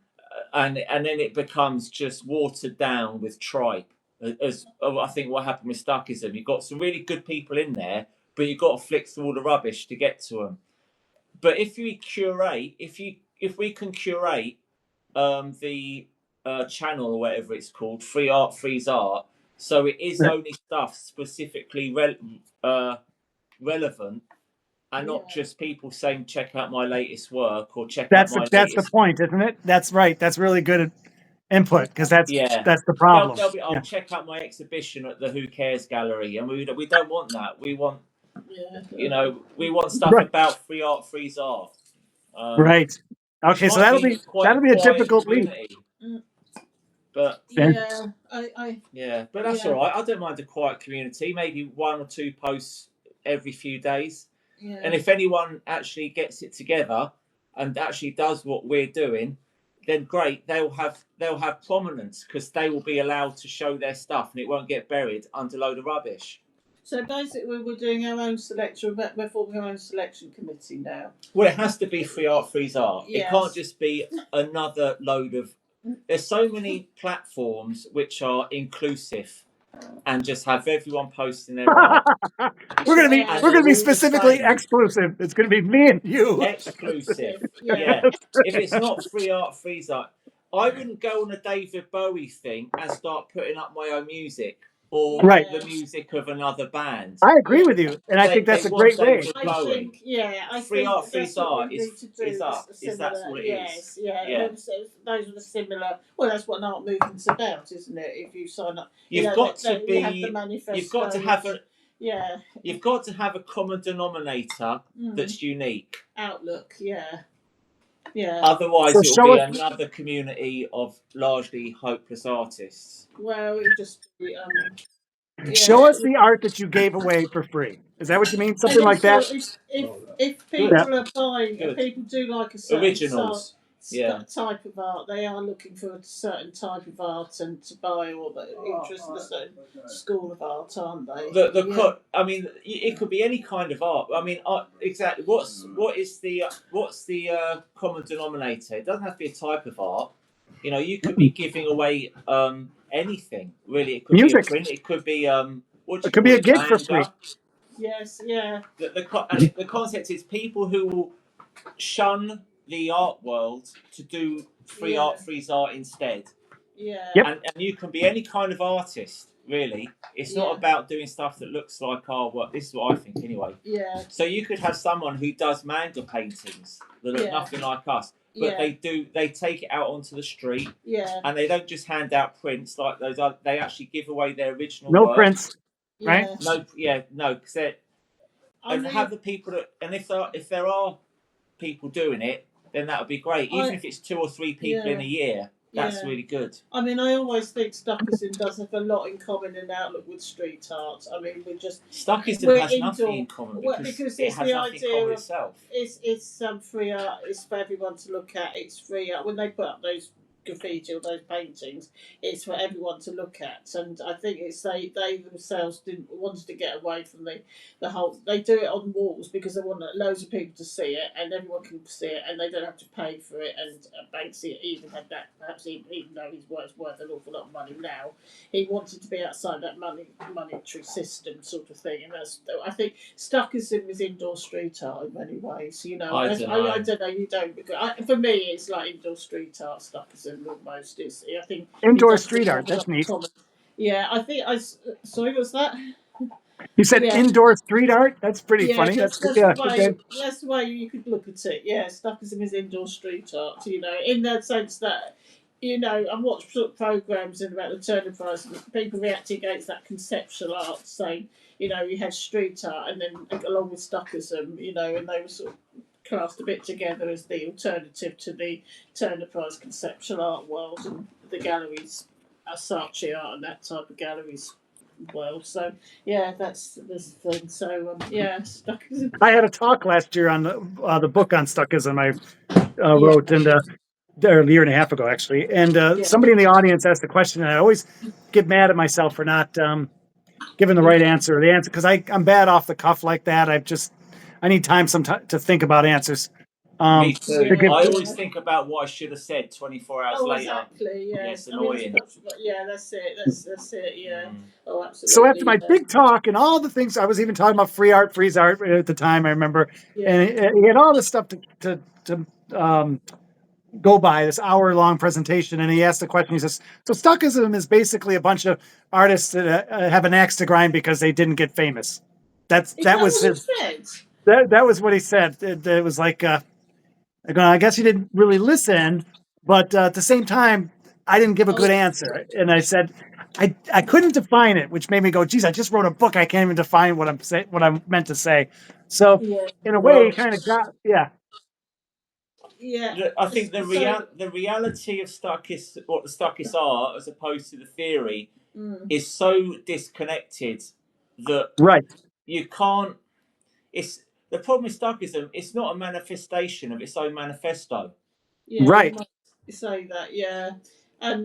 C: and then it becomes just watered down with tripe. As I think what happened with Stuckism, you've got some really good people in there, but you've got to flick through all the rubbish to get to them. But if we can curate the channel or whatever it's called, Free Art Frees Art, so it is only stuff specifically relevant, and not just people saying check out my latest work or check out my
A: that's the
C: latest.
A: point, isn't it? That's right. That's really good input, because that's the problem.
C: They'll be, check out my exhibition at the Who Cares Gallery, and we don't want that. We want, we want stuff about Free Art Frees Art.
A: Right. Okay, so that'll be a difficult leap.
C: But
B: but
C: that's all right. I don't mind a quiet community. Maybe 1 or 2 posts every few days.
B: Yeah.
C: And if anyone actually gets it together and actually does what we're doing, then great. They'll have prominence, because they will be allowed to show their stuff, and it won't get buried under a load of rubbish.
B: So basically, we're doing our own selection. We're forming our own selection committee now.
C: Well, it has to be Free Art Frees Art.
B: Yes.
C: It can't just be another load of. There's so many platforms which are inclusive and just have everyone posting their art.
A: We're gonna be specifically exclusive. It's gonna be me and you.
C: Exclusive. Yeah. If it's not Free Art Frees Art, I wouldn't go on a David Bowie thing and start putting up my own music or the music of another band.
A: I agree with you, and I think that's a great way.
C: Free Art Frees Art is up. That's what it is.
B: Those are the similar. Well, that's what an art movement's about, isn't it? If you sign up,
C: you've got to have a common denominator that's unique.
B: Outlook,
C: Otherwise, it'll be another community of largely hopeless artists.
B: Well, it just be,
A: show us the art that you gave away for free. Is that what you mean? Something like that?
B: If people are buying, if people do like a certain
C: originals,
B: type of art, they are looking for a certain type of art and to buy, or they're interested in a certain school of art, aren't they?
C: I mean, it could be any kind of art. I mean, exactly. What's the common denominator? It doesn't have to be a type of art. You could be giving away anything, really. It could
A: music.
C: Be a print. It could be
A: it could be a gig for free.
B: Yes, yeah.
C: The concept is people who will shun the art world to do Free Art Frees Art instead.
B: Yeah.
A: Yep.
C: And you can be any kind of artist, really. It's not about doing stuff that looks like our work. This is what I think, anyway.
B: Yeah.
C: So you could have someone who does manga paintings that look nothing like us. But they take it out onto the street, and they don't just hand out prints like those. They actually give away their original work.
A: Prints, right?
C: No, because and have the people that, and if there are people doing it, then that would be great. Even if it's 2 or 3 people in a year, that's really good.
B: I mean, I always think Stuckism does have a lot in common in outlook with street art. I mean,
C: Stuckism has nothing in common because it has nothing in common itself.
B: It's free art. It's for everyone to look at. It's free art. When they put up those graffiti or those paintings, it's for everyone to look at, and I think it's they themselves wanted to get away from the whole. They do it on walls because they want loads of people to see it, and everyone can see it, and they don't have to pay for it. And Banksy even had that, perhaps even though his work's worth an awful lot of money now, he wanted to be outside that monetary system sort of thing, and that's, I think Stuckism is indoor street art in many ways. I don't know. You don't, because for me it's like indoor street art. Stuckism almost is. I think
A: indoor street art. That's neat.
B: Yeah, I think sorry, what's that?
A: You said indoor street art? That's pretty funny. That's
B: the way you could look at it. Yeah, Stuckism is indoor street art. In that sense that I've watched sort of programs about the Turner Prize, and people reacting against that conceptual art, saying you had street art, and then along with Stuckism, and they were sort of classed a bit together as the alternative to the Turner Prize conceptual art world and the galleries, Saatchi art and that type of galleries world. So that's the thing. So Stuckism.
A: I had a talk last year on the book on Stuckism I wrote, and a year and a half ago actually, and somebody in the audience asked the question, and I always get mad at myself for not giving the right answer. The answer, because I'm bad off the cuff like that. I need time to think about answers.
C: Me too.
A: To give,
C: I always think about what I should have said 24 hours
B: Oh,
C: later.
B: exactly. Yeah.
C: It's
B: I mean,
C: annoying.
B: yeah, that's it. That's it. Yeah. Oh,
A: so after
B: absolutely.
A: my
B: Yeah.
A: big talk and all the things, I was even talking about freeze art at the time. I remember,
B: Yeah.
A: and he had all this stuff to go by, this hour-long presentation, and he asked the question. He says, "So Stuckism is basically a bunch of artists that have an axe to grind because they didn't get famous."
B: Is
A: That
B: that
A: was
B: what he
A: his.
B: said?
A: That was what he said. It was like, I guess you didn't really listen, but at the same time, I didn't give a
B: Oh,
A: good answer. And I said, I couldn't define it, which made me go, geez, I just wrote a book. I can't even define what I'm meant to say. So
B: yeah.
A: in a way,
C: Well,
A: he kind of got, yeah,
B: Yeah.
C: I think
B: So.
C: the reality of Stuckist, what the Stuckists are, as opposed to the theory,
B: Mm,
C: is so disconnected that
A: right,
C: you can't. It's the problem with Stuckism. It's not a manifestation of its own manifesto.
B: yeah. You
A: right.
B: might say that. Yeah.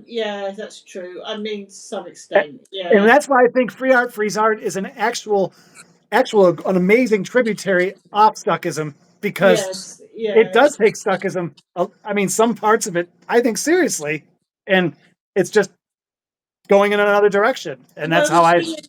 B: Yeah, that's true. I mean, to some
A: A-
B: extent.
A: And
B: Yeah.
A: that's why I think Freeze Art is an an amazing tributary of Stuckism because
B: Yes.
A: it
B: Yeah.
A: does take Stuckism. I mean, some parts of it, I think, seriously, and it's just going in another direction. And that's
B: Well,
A: how
B: the
A: I,
B: thing is,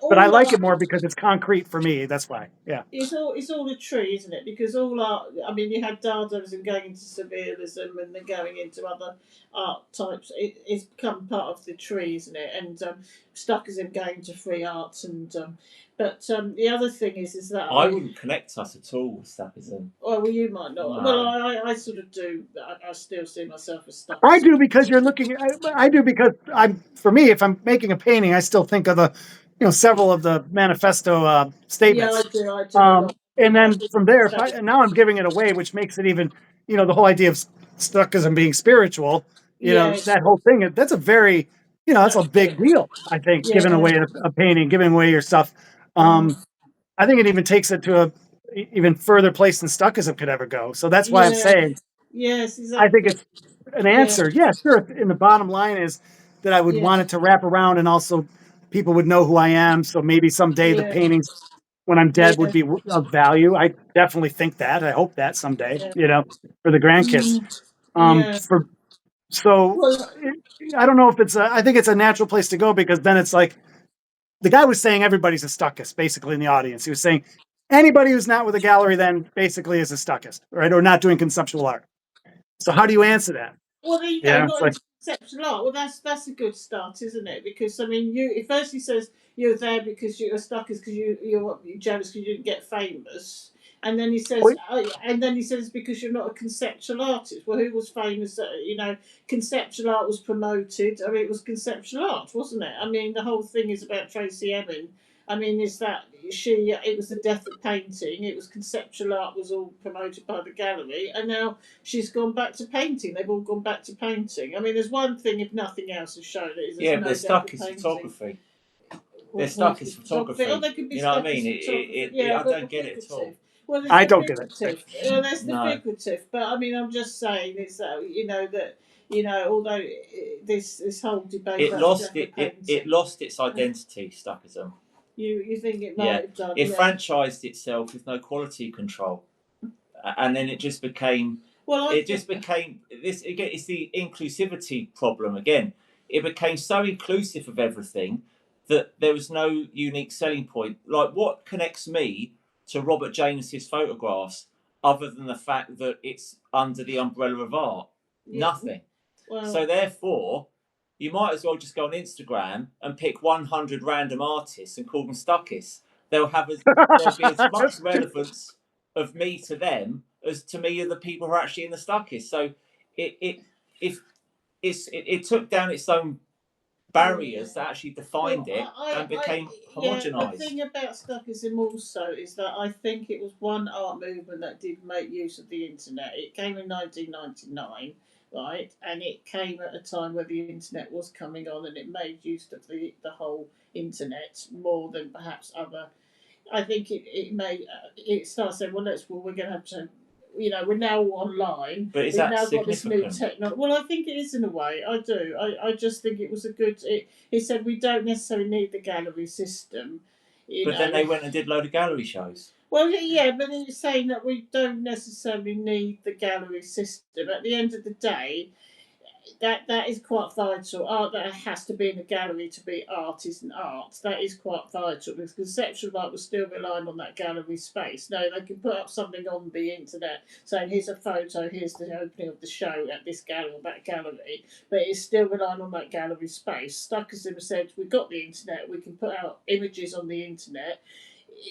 A: but I
B: all
A: like
B: art
A: it more because it's concrete for me. That's why. Yeah.
B: it's all a tree, isn't it? Because all art. I mean, you had Dadaism going into Surrealism and then going into other art types. It's become part of the tree, isn't it? And Stuckism going to free art, and but the other thing is that
C: I wouldn't connect us at all with Stuckism.
B: well, you might not. Well,
C: No.
B: I sort of do. I still see myself as
A: I
B: Stuckism.
A: do because you're looking. I do because for me, if I'm making a painting, I still think of several of the manifesto
B: Yeah, I
A: statements.
B: do. I do a lot.
A: And
B: I
A: then
B: do
A: from there,
B: that.
A: and now I'm giving it away, which makes it even, the whole idea of Stuckism being spiritual,
B: Yes,
A: that whole thing, that's a very, that's a
B: that's
A: big
B: it.
A: deal, I think, giving
B: Yeah.
A: away a painting, giving away your stuff.
B: Mm.
A: I think it even takes it to a even further place than Stuckism could ever go. So that's why I'm
B: Yeah.
A: saying
B: Yes,
A: I think
B: exactly.
A: it's an
B: Yeah.
A: answer. Yeah, sure. And the bottom line is that I would
B: Yeah.
A: want it to wrap around and also people would know who I am. So maybe someday the
B: Yeah.
A: paintings, when I'm dead, would
B: Yeah.
A: be of value. I definitely think that. I hope that someday,
B: Yeah.
A: for the grandkids.
B: Mm, yeah.
A: For so
B: Well,
A: I don't know if I think it's a natural place to go because then it's like the guy was saying everybody's a Stuckist basically in the audience. He was saying anybody who's not with a gallery then basically is a Stuckist, right? Or not doing conceptual art. So how do you answer that?
B: well, there you go.
A: Yeah, it's
B: Not
A: like,
B: into conceptual art. Well, that's a good start, isn't it? Because I mean, you first he says you're there because you're stuck is because you're jealous because you didn't get famous, and then he says, because you're not a conceptual artist. Well, who was famous? Conceptual art was promoted. I mean, it was conceptual art, wasn't it? I mean, the whole thing is about Tracy Emin. I mean, is that it was the death of painting. It was conceptual art was all promoted by the gallery, and now she's gone back to painting. They've all gone back to painting. I mean, there's one thing, if nothing else, has shown it is there's
C: Yeah, but
B: no
C: they're
B: death
C: stuck
B: of
C: is
B: painting.
C: photography. They're
B: What
C: stuck
B: was
C: is
B: it? Photography? Oh,
C: photography.
B: they could be
C: You know what I
B: stuck as
C: mean?
B: photography. Yeah,
C: I
B: but
C: don't get it at all.
B: figurative. Well, there's
A: I
B: the
A: don't get it.
B: figurative. Well, there's the
C: No.
B: figurative. But I mean, I'm just saying is that although this whole debate
C: It
B: about the
C: lost
B: death of
C: it
B: painting,
C: lost its identity, Stuckism.
B: you think it
C: Yeah.
B: might have done,
C: It
B: yeah.
C: franchised itself with no quality control. And then it just became
B: Well, I
C: it just became this again. It's the inclusivity problem again. It became so inclusive of everything that there was no unique selling point. Like, what connects me to Robert James's photographs other than the fact that it's under the umbrella of art?
B: yeah.
C: Nothing. So
B: Well,
C: therefore, you might as well just go on Instagram and pick 100 random artists and call them Stuckists. There'll be as much relevance of me to them as to me and the people who are actually in the Stuckists. So it if it took down its own
B: yeah.
C: barriers that actually defined
B: Well,
C: it and became
B: the
C: homogenized.
B: thing about Stuckism also is that I think it was one art movement that did make use of the internet. It came in 1999, right, and it came at a time where the internet was coming on, and it made use of the whole internet more than perhaps other. I think it made it started saying, well, we're going to have to we're now online.
C: But is
B: We've
C: that
B: now got this new
C: significant?
B: technology. Well, I think it is in a way. I do. I just think it was a good. He said we don't necessarily need the gallery system.
C: But then they went and did a load of gallery shows.
B: Well, yeah, but then you're saying that we don't necessarily need the gallery system. At the end of the day, that is quite vital. Art that has to be in a gallery to be art isn't art. That is quite vital because conceptual art was still relying on that gallery space. No, they can put up something on the internet saying here's a photo, here's the opening of the show at this gallery or that gallery, but it's still relying on that gallery space. Stuckism said we've got the internet, we can put out images on the internet.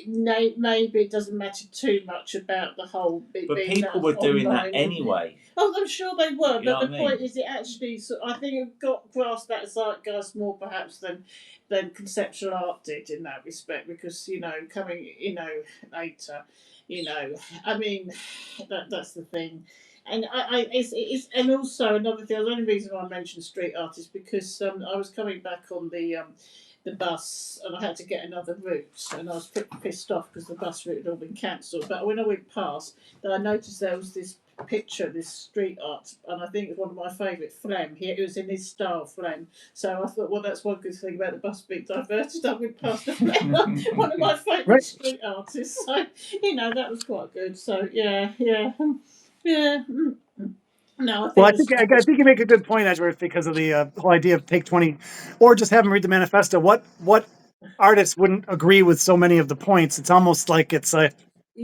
B: Maybe it doesn't matter too much about the whole.
C: But people were doing that anyway.
B: Oh, I'm sure they were, but the point
C: mean?
B: is, it actually. I think it got grasped that zeitgeist more perhaps than conceptual art did in that respect, because coming later, I mean, that's the thing. And it's and also another thing. The only reason why I mentioned street art is because I was coming back on the bus and I had to get another route, and I was pretty pissed off because the bus route had all been cancelled. But when I went past, then I noticed there was this picture, this street art, and I think it's one of my favourite, Flem. It was in his style, Flem. So I thought, well, that's one good thing about the bus being diverted. I went past the Flem, one of my favourite street artists. So that was quite good. So yeah. No,
A: I think you make a good point, Edgeworth, because of the whole idea of take 20, or just have them read the manifesto. What artists wouldn't agree with so many of the points? It's almost like it's a,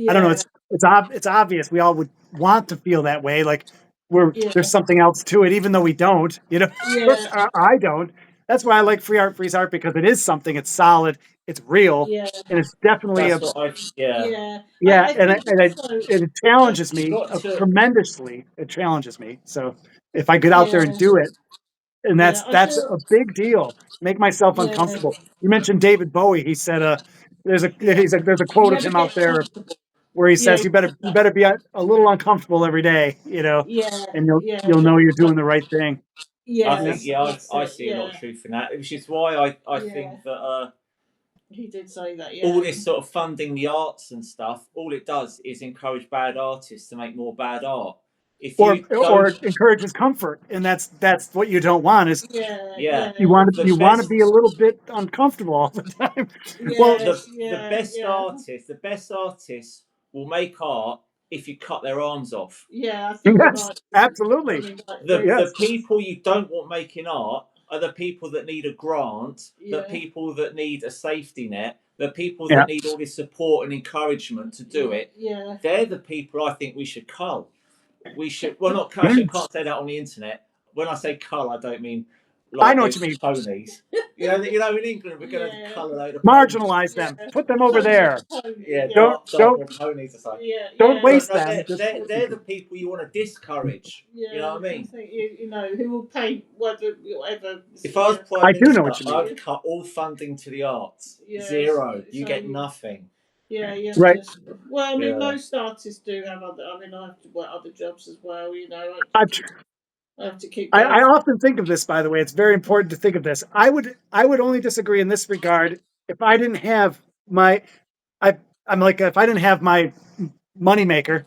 A: I don't know. It's obvious. We all would want to feel that way. Like there's something else to it, even though we don't. I don't. That's why I like free art, freeze art, because it is something. It's solid. It's real, and it's definitely
C: and
A: it challenges me tremendously. It challenges me. So if I get out there and do it, and that's a big deal. Make myself uncomfortable. You mentioned David Bowie. He said, there's a quote of him out there where he says, you better be a little uncomfortable every day, and you'll know you're doing the right thing.
C: I think I see a lot of truth in that, which is why I think that
B: he did say that.
C: All this sort of funding the arts and stuff, all it does is encourage bad artists to make more bad art.
A: Or encourages comfort, and that's what you don't want. Is you want to be a little bit uncomfortable all the time.
C: The best artists will make art if you cut their arms off.
B: Yeah, I think
A: absolutely.
C: The people you don't want making art are the people that need a grant, the people that need a safety net, the people that need all this support and encouragement to do it.
B: Yeah.
C: They're the people I think we should cull. We should, well, not cull, I can't say that on the internet. When I say cull, I don't mean like
A: I know what you mean.
C: Ponies. in England, we're going to cull a load of
A: marginalize them. Put them over there.
C: Don't ponies aside.
A: Don't waste them.
C: They're the people you want to discourage. You know what I mean?
B: Who will pay whatever.
C: If I was Prime Minister, I'd cut all funding to the arts. Zero. You get nothing.
B: Yeah,
A: right.
B: Well, I mean, most artists do have other. I mean, I have to work other jobs as well. I have to keep.
A: I often think of this. By the way, it's very important to think of this. I would only disagree in this regard if I didn't have my. I'm like, if I didn't have my moneymaker.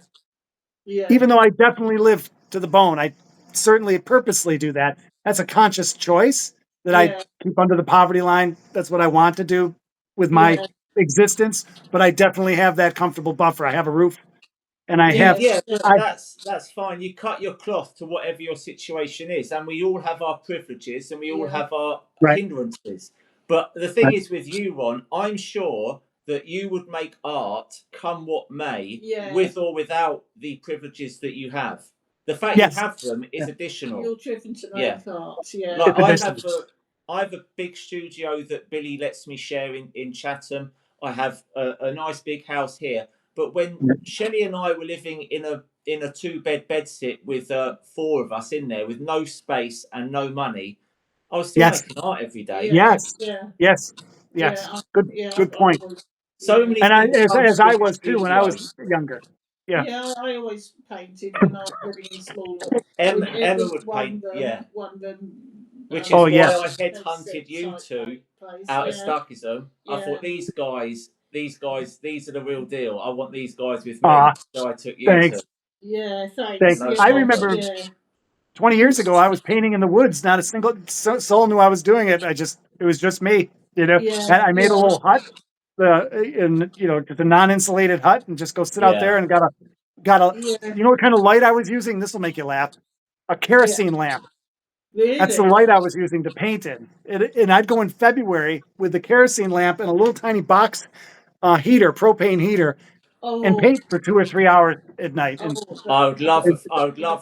B: Yeah.
A: Even though I definitely live to the bone, I certainly purposely do that. That's a conscious choice that I keep under the poverty line. That's what I want to do with my existence, but I definitely have that comfortable buffer. I have a roof, and I have.
C: That's fine. You cut your cloth to whatever your situation is, and we all have our privileges and we all have our hindrances. But the thing is with you, Ron, I'm sure that you would make art come what may, with or without the privileges that you have. The fact you have them is additional.
B: You're driven to make art. Yeah.
C: Like I have a big studio that Billy lets me share in Chatham. I have a nice big house here. But when Shelley and I were living in a 2-bed bedsit with 4 of us in there with no space and no money, I was still making art every day.
A: Yes. Good point.
C: So many
A: as I was too when I was younger.
B: Yeah, I always painted when I was living in smaller.
C: Emma would paint, which is why I headhunted you two out of Stuckism. I thought these guys, these are the real deal. I want these guys with me. So I took you two.
B: Yeah, thanks.
A: Thanks.
C: No
A: I
B: Yeah,
A: remember
C: problem.
B: yeah,
A: 20 years ago, I was painting in the woods. Not a single soul knew I was doing it. It was just me. You know,
B: yeah,
A: and I made a
B: yeah,
A: little hut, in just a non-insulated hut, and just go sit out
C: Yeah.
A: there and got a.
B: yeah,
A: You know what kind of light I was using? This will make you laugh. A
B: yeah.
A: kerosene lamp. That's the
B: Really?
A: light I was using to paint in. And I'd go in February with the kerosene lamp and a little tiny box heater, propane heater, and
B: Oh,
A: paint for 2 or 3 hours at night. And
B: oh,
C: I would love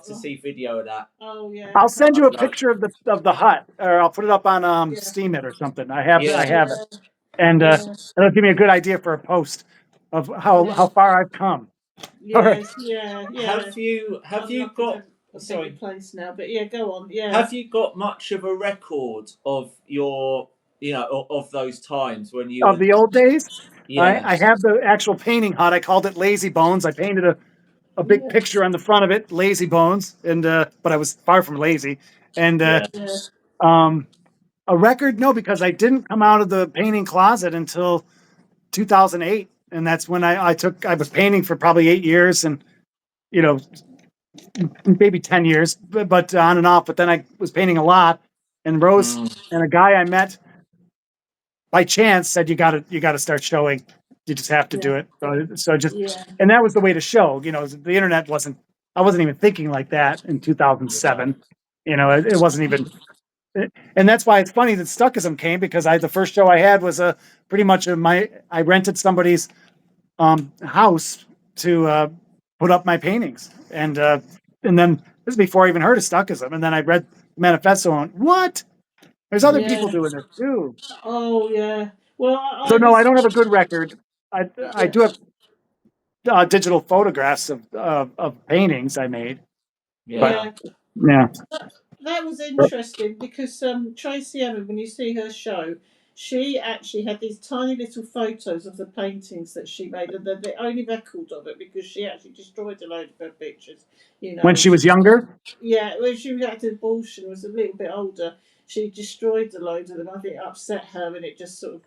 C: to see video of that.
B: oh, yeah.
A: I'll send you a
C: I'd love.
A: picture of the hut, or I'll put it up on
B: Yeah,
A: Steam It or something. I
C: Yeah.
A: have it,
B: yeah,
A: and
B: yeah,
A: that'll give me a good idea for a post of how
B: yeah.
A: far I've come. All right.
B: Yes, yeah, yeah.
C: Have
B: I'm
C: you
B: up in
C: got
B: a bigger
C: sorry?
B: place now, but yeah, go on. Yeah,
C: Have you got much of a record of your of those times when you
A: Of
C: were
A: the old days,
C: yeah
A: I have the actual painting hut. I called it Lazy Bones. I painted a big
B: yeah,
A: picture on the front of it, Lazy Bones, and but I was far from lazy. And
C: yeah
B: yeah,
A: um, a record, no, because I didn't come out of the painting closet until 2008, and that's when I was painting for probably 8 years, and you know maybe 10 years, but on and off. But then I was painting a lot, and Rose
C: mm,
A: and a guy I met by chance said you got to start showing. You just have to
B: yeah,
A: do it. So just,
B: yeah,
A: and that was the way to show. The internet wasn't. I wasn't even thinking like that in
C: yeah
A: 2007. It wasn't even. And that's why it's funny that Stuckism came, because the first show I had was pretty much I rented somebody's house to put up my paintings, and then this is before I even heard of Stuckism, and then I read the manifesto and went, what? There's other people
B: yeah.
A: doing this too.
B: Oh, yeah. Well,
A: So
B: I
A: no, I
B: was,
A: don't have a good record. I
B: yeah,
A: do have digital photographs of paintings I made, but
C: yeah
B: yeah.
A: yeah.
B: That was interesting because Tracy Emin, when you see her show, she actually had these tiny little photos of the paintings that she made, and they're the only record of it because she actually destroyed a load of her pictures. You
A: When
B: know,
A: she was younger,
B: yeah, when she had an abortion, was a little bit older, she destroyed a load of them. I think it upset her, and it just sort of,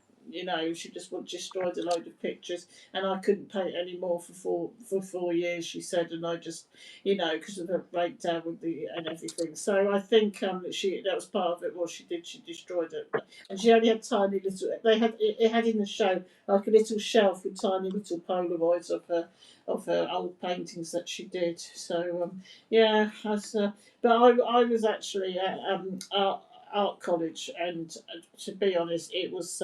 B: she just destroyed a load of pictures, and I couldn't paint any more for 4 years. She said, and I just, because of her breakdown with the and everything. So I think that was part of it. What she did, she destroyed it, and she only had tiny little. It had in the show like a little shelf with tiny little Polaroids of her old paintings that she did. So yeah, but I was actually at art college, and to be honest, it was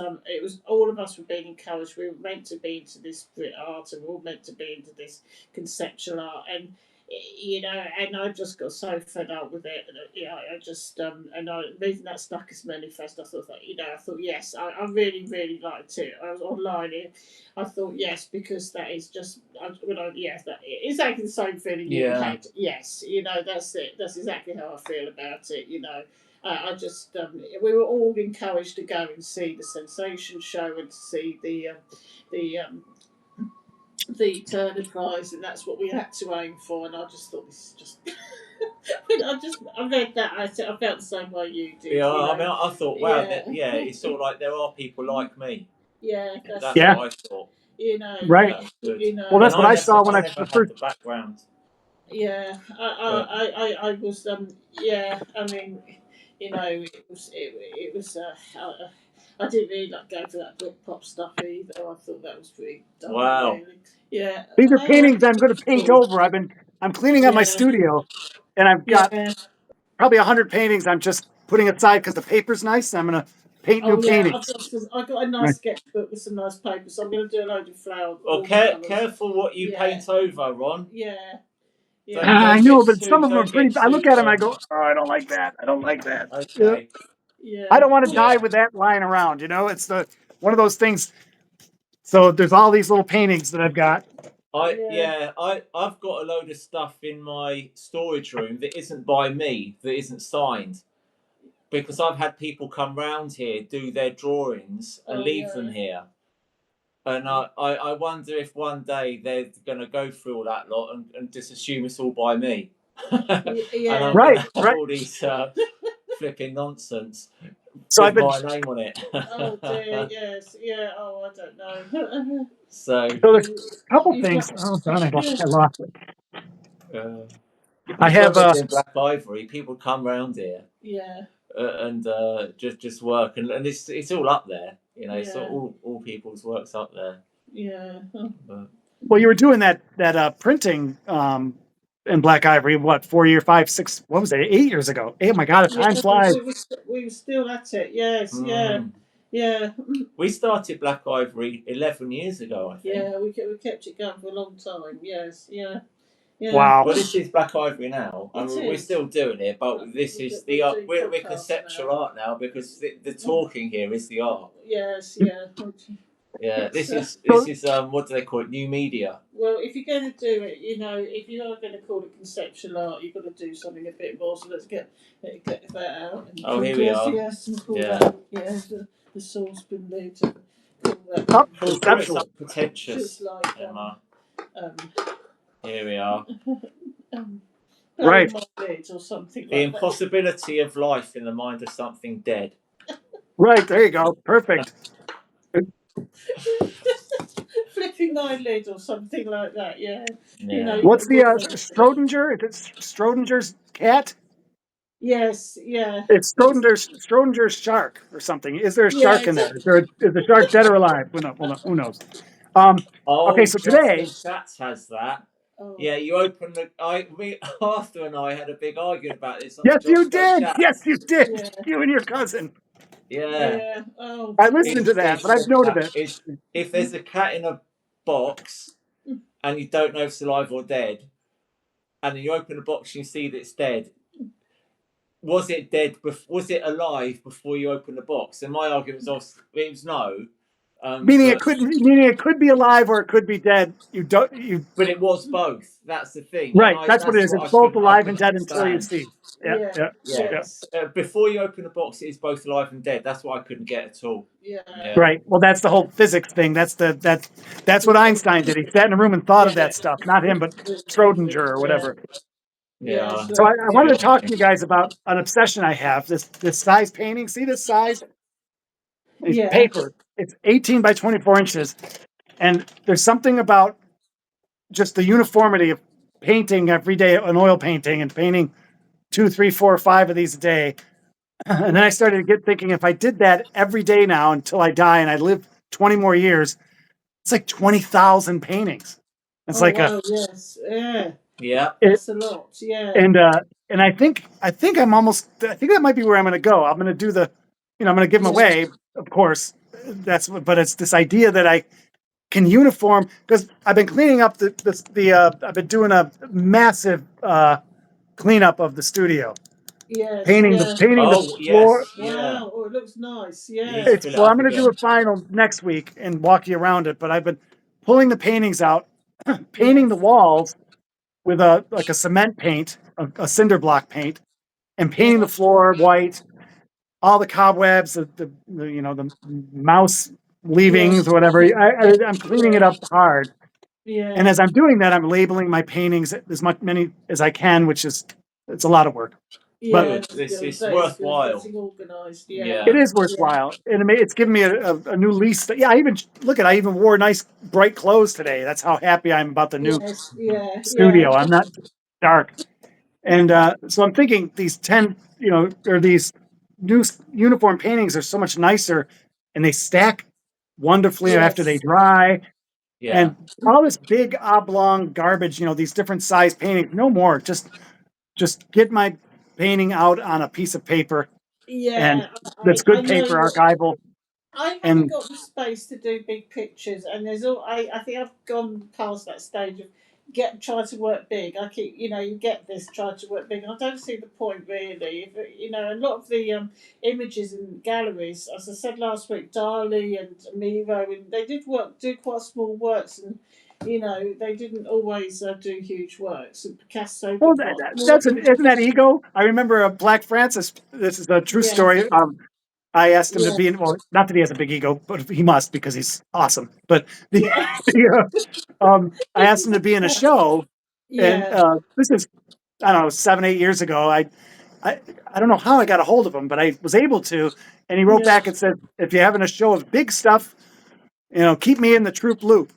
B: all of us were being encouraged. We were meant to be into this art, and we were all meant to be into this conceptual art, and and I just got so fed up with it. I just and I reading that Stuckers manifest, I thought that I thought yes, I really really liked it. I was online it. I thought yes, because that is just yes, that exactly the same feeling you
C: yeah
B: had. Yes, that's it. That's exactly how I feel about it. I just we were all encouraged to go and see the sensation show and to see the the Turner Prize, and that's what we had to aim for. And I just thought this is just. I read that. I felt the same way you did.
C: yeah. I mean, I thought, wow,
B: Yeah,
C: yeah, it's sort of like there are people like me.
B: yeah. That's
C: That's
A: yeah,
B: it.
C: what I thought.
A: right.
C: That's good.
A: Well,
C: And
A: that's what I saw when
C: I
A: I
C: never
A: the
C: had
A: first.
C: the background,
B: Yeah,
C: but
B: I was yeah. I mean, it was I didn't really like go for that book pop stuff either. I thought that was pretty dull,
C: wow,
B: really. Yeah,
A: These are paintings I'm going to paint
B: cool.
A: over. I'm cleaning out my
B: Yeah,
A: studio, and I've got
B: yeah.
A: probably 100 paintings I'm just putting aside because the paper's nice. I'm going to paint new
B: Oh yeah,
A: paintings.
B: I got a nice
A: Right.
B: sketchbook with some nice paper, so I'm going to do a load of flower
C: well,
B: watercolors.
C: careful what you
B: Yeah,
C: paint over, Ron.
B: yeah,
C: Don't
B: yeah,
A: I
C: don't
A: know,
C: get
A: but some
C: too
A: of them are
C: don't
A: pretty.
C: get
A: I look
C: too
A: at them, I go, oh, I don't like that. I don't like that. Yeah.
C: okay.
A: I
B: yeah,
A: don't want to die
C: Yeah,
A: with that lying around. It's the one of those things. So there's all these little paintings that I've got.
B: yeah.
C: I've got a load of stuff in my storage room that isn't by me, that isn't signed, because I've had people come round here, do their drawings, and
B: Oh
C: leave them
B: yeah,
C: here. And I wonder if one day they're going to go through all that lot and just assume it's all by me. And
B: yeah.
C: I'm going
A: Right,
C: to have
A: right.
C: all these flipping nonsense
A: So I've
C: with
A: been.
C: my name on it.
B: Oh dear, yes, yeah. Oh, I don't know.
C: So,
A: So there's a couple
B: You've got,
A: things. Oh darn!
B: yeah.
A: I lost it. I have
C: when we did Black Ivory, people come round here
B: Yeah.
C: and just work, and it's all up there. You know, it's
B: Yeah.
C: all people's works up there.
B: Yeah.
C: But,
A: well, you were doing that printing in Black Ivory. What 4 year, 5, 6? What was it? 8 years ago. Oh my God,
B: Yeah,
A: time flies.
B: we were still at it. Yes, yeah, yeah,
C: we started Black Ivory 11 years ago, I think.
B: yeah. We kept it going for a long time. Yes, yeah, yeah.
A: Wow.
C: Well, this is Black Ivory now. I mean, we're
B: is.
C: still doing it, but this is the
B: We're
C: art.
B: doing
C: We're
B: podcasts
C: conceptual
B: now.
C: art now because the talking here is the art.
B: Yes, yeah.
C: Yeah, this
B: So-
C: is what do they call it? New media.
B: Well, if you're going to do it, you know, if you are going to call it conceptual art, you've got to do something a bit more. So let's get that out. And
C: Oh, here we are.
B: Yes, and call
C: Yeah.
B: that, yeah, the saucepan lid. Call that.
A: Oh,
C: We'll call it
A: conceptual.
C: something pretentious.
B: Just like
C: Emma. Here we are.
A: Right.
B: Lid or something
C: The
B: like
C: impossibility of life in the mind of something dead.
A: Right. There you go. Perfect.
B: that. Flipping eyelid or something like that. Yeah. You know.
C: Yeah.
A: What's the Schrodinger? Is it Schrodinger's cat?
B: Yes. Yeah.
A: It's Schrodinger's shark or something. Is there a
B: Yeah,
A: shark in there? Is the shark dead or alive? Who knows?
C: Oh,
A: Okay, so today,
C: Justin Schatz has that.
B: Oh.
C: Yeah, you open the. Arthur and I had a big argument about this on
A: yes,
C: the
A: you
C: Josh Go
A: did.
C: Chats.
A: Yes, you did.
B: Yeah.
A: You and your cousin.
C: Yeah.
B: Yeah. Oh.
A: I listened to that, but I've noted it.
C: If there's a cat in a box and you don't know if it's alive or dead, and then you open the box and you see that it's dead, was it dead? Was it alive before you opened the box? And my argument was no.
A: Meaning it could be alive or it could be dead.
C: But it was both. That's the thing.
A: Right. That's what it is. It's both alive and dead until you
C: understand.
A: see. Yeah.
B: Yes.
C: Before you open the box, it is both alive and dead. That's what I couldn't get at all.
B: Yeah.
A: Right. Well, that's the whole physics thing. That's what Einstein did. He sat in a room and thought of that stuff. Not him, but Schrodinger or whatever.
C: Yeah.
A: So I wanted to talk to you guys about an obsession I have. This size painting. See this size? It's paper. It's 18 by 24 inches. And there's something about just the uniformity of painting every day, an oil painting, and painting 2, 3, 4, 5 of these a day. And then I started to get thinking, if I did that every day now until I die and I live 20 more years, it's like 20,000 paintings. It's
B: yes,
C: yeah,
B: that's a lot. Yeah,
A: and I think that might be where I'm going to go. I'm going to do I'm going to give them away, of course. But it's this idea that I can uniform, because I've been cleaning up I've been doing a massive cleanup of the studio.
B: Yes,
A: painting the floor.
B: Wow, it looks nice. Yeah.
A: I'm going to do a final next week and walk you around it. But I've been pulling the paintings out, painting the walls with a cement paint, a cinder block paint, and painting the floor white. All the cobwebs, the mouse leavings or whatever. I'm cleaning it up hard.
B: Yeah.
A: And as I'm doing that, I'm labeling my paintings many as I can, it's a lot of work.
B: Yeah,
C: but it's worthwhile.
B: Organized.
A: It is worthwhile, and it's given me a new lease. Yeah, I even wore nice bright clothes today. That's how happy I am about the new studio. I'm not dark, and so I'm thinking these 10, or these new uniform paintings are so much nicer, and they stack wonderfully after they dry.
C: Yeah.
A: And all this big oblong garbage, these different size paintings, no more. Just get my painting out on a piece of paper. And that's good paper, archival.
B: I haven't got the space to do big pictures, and I think I've gone past that stage of try to work big. I keep, you get this, try to work big. And I don't see the point really. A lot of the images in galleries, as I said last week, Dali and Miro, and they do quite small works, and they didn't always do huge works. And Picasso.
A: Well, isn't that ego? I remember Black Francis. This is a true story. I asked him to be in. Well, not that he has a big ego, but he must because he's awesome. But I asked him to be in a show, and this is, I don't know, 7, 8 years ago. I don't know how I got a hold of him, but I was able to. And he wrote back and said, "If you're having a show of big stuff, keep me in the troop loop."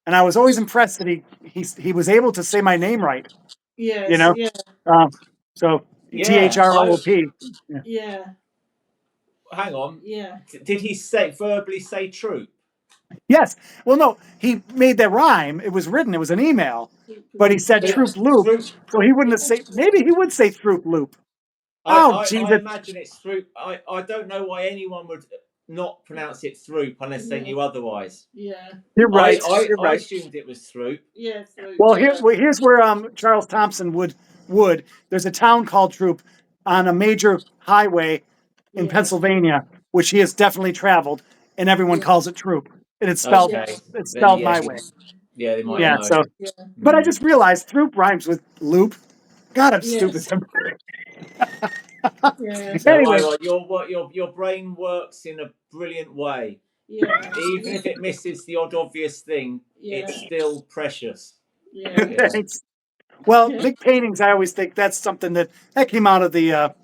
A: And I was always impressed that he was able to say my name right.
B: Yes.
A: You know,
B: Yeah.
A: um, so
C: Yeah.
A: THROOP. Yeah.
B: Yeah.
C: Hang on.
B: Yeah.
C: Did he verbally say troop?
A: Yes. Well, no, he made that rhyme. It was written. It was an email, but he said
B: Yeah.
A: troop loop,
C: Troop.
A: so he wouldn't have
B: Yeah.
A: said. Maybe he would say troop loop.
C: I,
A: Oh,
C: I, I
A: Jesus.
C: imagine it's troop. I don't know why anyone would not pronounce it troop unless they
B: Yeah.
C: knew otherwise.
B: Yeah.
A: You're right. You're
C: I
A: right.
C: assumed it was troop.
B: Yeah. Through.
A: Well,
B: Yeah.
A: here's where Charles Thompson would. There's a town called Troop on a major highway in
B: Yeah.
A: Pennsylvania, which he has definitely traveled, and everyone
B: Yeah.
A: calls it Troop, and it's spelled
C: Okay.
B: Yeah.
A: it's
C: Then
A: spelled
C: yeah,
A: my way.
C: yeah, they might
B: Yeah.
A: Yeah.
C: know.
A: So,
B: Yeah.
A: but I
C: Mm.
A: just realized Troop rhymes with loop. God, I'm stupid.
B: Yes. Yeah.
C: So
A: Anyway,
C: Ira, your brain works in a brilliant way.
B: Yeah.
C: Even if it misses the odd obvious thing,
B: Yeah.
C: it's still precious.
B: Yeah.
C: Yeah.
A: thanks. Well,
B: Yeah.
A: big paintings. I always think that's something that came out of the.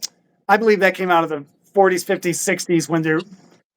A: I believe that came out of the 40s, 50s, 60s when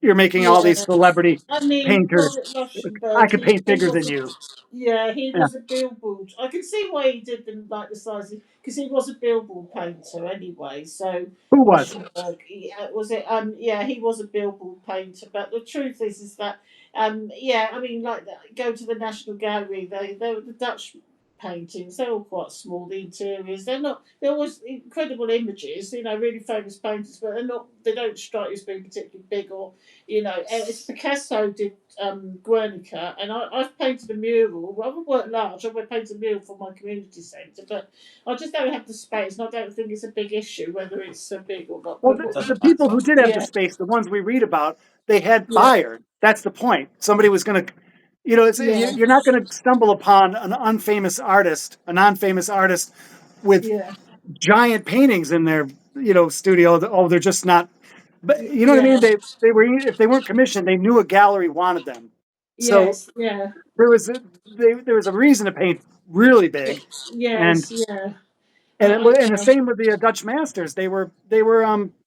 A: you're making all these
B: Yeah.
A: celebrity
B: I mean,
A: painters.
B: Robert
A: I
B: Rauschenberg,
A: could paint
B: he
A: bigger
B: was
A: than
B: a,
A: you.
B: yeah, he
A: Yeah.
B: was a billboard. I can see why he did them like the sizes because he was a billboard painter anyway. So
A: Who was?
B: Rauschenberg, was it? Yeah, he was a billboard painter. But the truth is that yeah, I mean, like go to the National Gallery. They were the Dutch paintings. They're all quite small. The interiors, they're not. They're always incredible images. You know, really famous painters, but they're not. They don't strike you as being particularly big or it's Picasso did Guernica, and I've painted a mural. I haven't worked large. I've painted a mural for my community centre, but I just don't have the space, and I don't think it's a big issue whether it's big or not.
A: Well,
B: But
A: the
C: Doesn't
A: people
C: matter.
A: who did have the
B: yeah,
A: space, the ones we read about, they had
B: yeah,
A: fire. That's the point. Somebody was going to,
B: yeah,
A: you're not going to stumble upon an unfamous artist, a non-famous artist with
B: yeah,
A: giant paintings in their, studio. Oh, they're just not. But you know what I mean?
B: yeah,
A: They were, if they weren't commissioned, they knew a gallery wanted them. So
B: yes, yeah,
A: there was a reason to paint really big, and
B: yes, yeah.
A: and the same with the Dutch masters. They were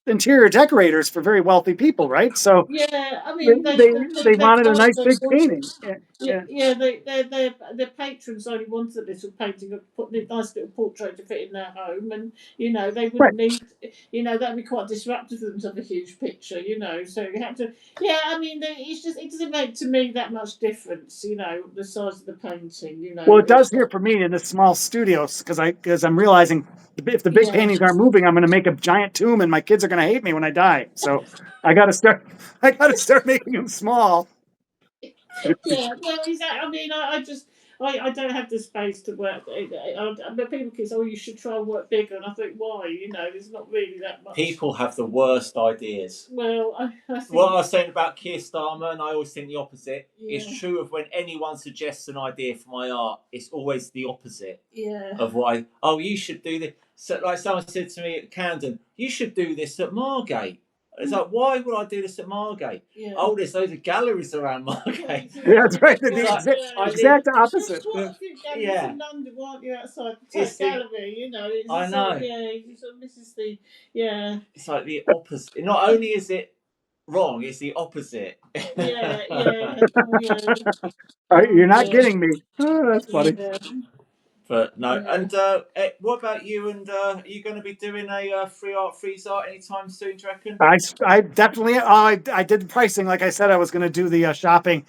A: interior decorators for very wealthy people, right? So
B: Yeah, I
A: they
B: mean,
A: they, they
B: they
A: wanted a
B: can't
A: nice
B: they
A: big
B: wanted.
A: painting. Yeah,
B: Yeah,
A: yeah.
B: yeah, their patrons only wanted a little painting of put a nice little portrait to fit in their home, and they
A: Right.
B: wouldn't need, that'd be quite disruptive for them to have a huge picture, so you have to, yeah, I mean, it doesn't make to me that much difference, the size of the painting,
A: Well, it does here for me in this small studios because I'm realizing if the big
B: yeah.
A: paintings aren't moving, I'm going to make a giant tomb, and my kids are going to hate me when I die. So I got to start. I got to start making them small.
B: Yeah, well, exactly. I mean, I just, I don't have the space to work. But people can say, oh, you should try and work bigger. And I think, why? There's not really that much.
C: People have the worst ideas.
B: Well, I
C: What I
B: think,
C: was saying about Keir Starmer, and I always think the opposite. It's
B: yeah,
C: true of when anyone suggests an idea for my art, it's always the opposite
B: yeah,
C: of what you should do this. So, like someone said to me at Camden, you should do this at Margate. It's like, why would I do this at Margate?
B: yeah.
C: Oh, there's loads of galleries around Margate.
A: Yeah, that's right. The
C: It's like, I live,
A: exact
B: There's
A: opposite.
B: quite a few galleries
C: yeah,
B: in London, aren't you, outside the
C: it's
B: Tate
C: the,
B: Gallery, it's
C: I
B: just sort of,
C: know,
B: yeah, you sort of misses the, yeah,
C: it's like the opposite. Not only is it wrong, it's the opposite.
B: yeah, yeah, oh, yeah,
A: All right,
B: oh,
A: you're not
B: yeah,
A: getting me. Oh, that's funny.
B: yeah,
C: But no,
B: yeah.
C: and what about you? And are you going to be doing a free art, freeze art anytime soon? Do you reckon?
A: I definitely. I did the pricing like I said I was going to do the shopping.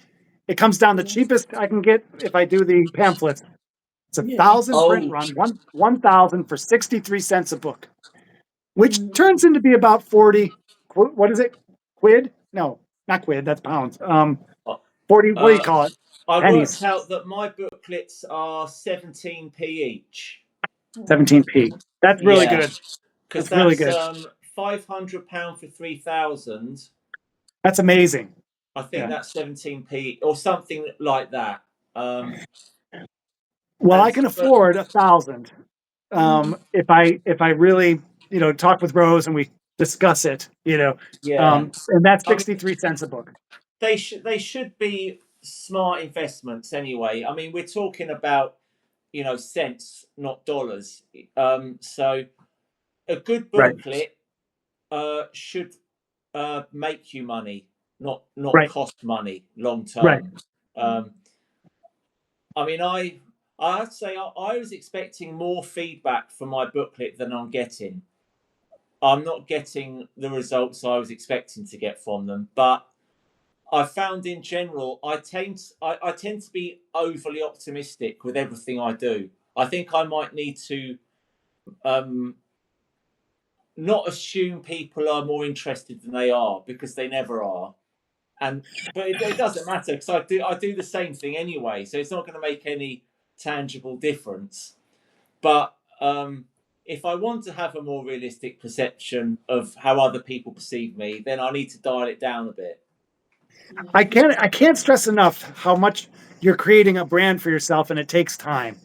A: It comes down the cheapest I can get if I do the pamphlets. It's a
B: Yeah.
A: 1,000 print
C: Oh,
A: run, 1,000 for 63 cents a book, which
B: Mm.
A: turns into be about 40. What is it? Quid? No, not quid. That's pounds. 40. What do you
C: uh,
A: call it?
C: I
A: Pennies.
C: worked out that my booklets are 17p each.
A: 17p. That's really
C: Yeah,
A: good.
C: because
A: That's really
C: that's
A: good.
C: £500 for 3,000.
A: That's amazing.
C: I think
A: Yeah.
C: that's 17p or something like that.
A: Well, I
C: And
A: can
C: but
A: afford 1,000
B: Mm.
A: if I really talk with Rose and we discuss it.
C: yeah,
A: And that's
C: I mean
A: 63 cents a book.
C: they should be smart investments anyway. I mean, we're talking about cents, not dollars. So a good
A: Right.
C: booklet should make you money, not
A: Right.
C: cost money long
A: Right.
C: term. I mean, I have to say, I was expecting more feedback from my booklet than I'm getting. I'm not getting the results I was expecting to get from them, but I found in general I tend to be overly optimistic with everything I do. I think I might need to not assume people are more interested than they are, because they never are. But it doesn't matter, because I do the same thing anyway, so it's not going to make any tangible difference. But if I want to have a more realistic perception of how other people perceive me, then I need to dial it down a bit.
A: I can't stress enough how much you're creating a brand for yourself, and it takes time.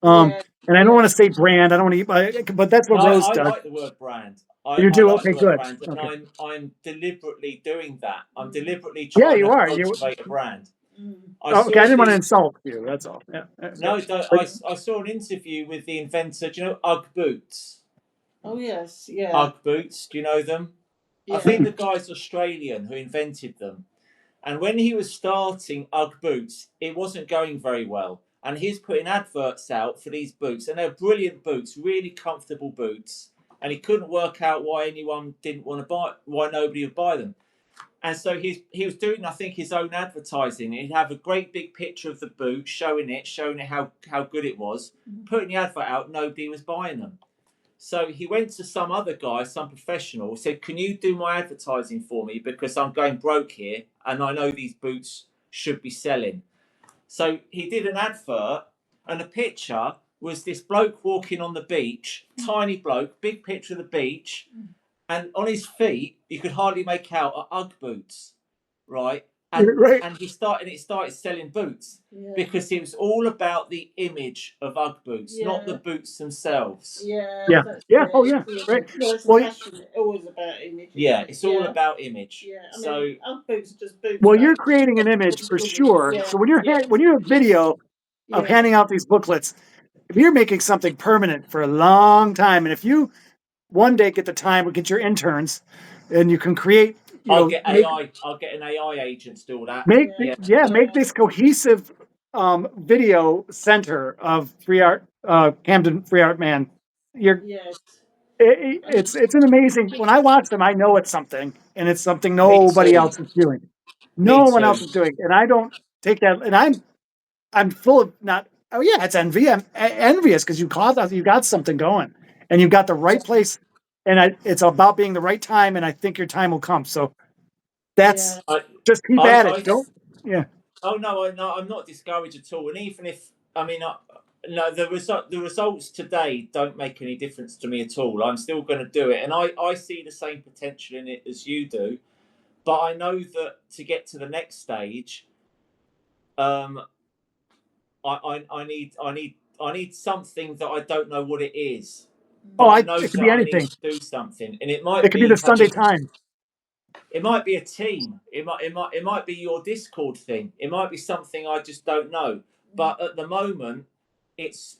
B: Yeah,
A: And I don't want to say brand. I don't want to, but that's what
C: No,
A: Rose
C: I
A: does.
C: like the word brand.
A: You
C: I
A: do?
C: like
A: Okay,
C: the word
A: good.
C: brand, and
A: Okay.
C: I'm deliberately doing that. I'm deliberately
A: Yeah,
C: trying
A: you
C: to
A: are.
C: cultivate a brand. I
A: Oh, okay, I
C: saw
A: didn't want to
C: the
A: insult you. That's all. Yeah.
C: no,
A: But
C: I saw an interview with the inventor. Do you know UGG boots?
B: oh yes, yeah,
C: UGG boots. Do you know them? I
B: yeah,
C: think the guy's Australian who invented them. And when he was starting UGG boots, it wasn't going very well. And he's putting adverts out for these boots, and they're brilliant boots, really comfortable boots. And he couldn't work out why anyone didn't want to buy, why nobody would buy them. And so he was doing, I think, his own advertising. He'd have a great big picture of the boot, showing it how good it was. Putting the advert out, nobody was buying them. So he went to some other guy, some professional, said, "Can you do my advertising for me? Because I'm going broke here, and I know these boots should be selling." So he did an advert, and the picture was this bloke walking on the beach, tiny bloke, big picture of the beach, and on his feet you could hardly make out are UGG boots, right?
A: right.
C: And it started selling boots,
B: yeah,
C: because it was all about the image of UGG boots, not the
B: yeah,
C: boots themselves.
B: yeah.
A: Yeah.
B: That's
A: Yeah. Oh,
B: it.
A: yeah. Right.
B: Well, it's a
A: Well,
B: fashion. Always about image, isn't
C: Yeah,
B: it?
C: it's all about image.
B: Yeah. I
C: So
B: mean, our boots are just boots,
A: well, you're
B: mate.
A: creating an image for sure.
B: Yeah,
A: So
B: yeah,
A: when you have video of
B: yeah,
A: handing out these booklets, if you're making something permanent for a long time, and if you one day get the time, we get your interns, and you can create,
C: I'll get
A: make
C: AI. I'll get an AI agent to do all that.
A: make
B: yeah,
C: Yeah,
A: make
B: yeah.
A: this cohesive video center of free art, Camden Free Art Man. You're
B: Yes. And
A: it's an amazing. When I watch them, I know it's something, and it's something
C: me
A: nobody
C: too.
A: else is doing.
C: Me
A: No one else
C: too.
A: is doing, and I don't take that. And I'm full of not. Oh yeah, it's envy. I'm envious because you got something going, and you got the right place, and it's about being the right time. And I think your time will come. So that's
B: yeah,
C: I,
A: just keep at it.
C: I.
A: Don't. Yeah.
C: Oh no, I'm not discouraged at all. And even if, I mean, no, the results today don't make any difference to me at all. I'm still going to do it, and I see the same potential in it as you do. But I know that to get to the next stage, um, I need something that I don't know what it is, but
A: Oh,
C: I know
A: it could
C: that
A: be
C: I need
A: anything.
C: to do something, and
A: It could be the Sunday Times.
C: it might be a team, it might be your Discord thing, it might be something I just don't know. But at the moment, it's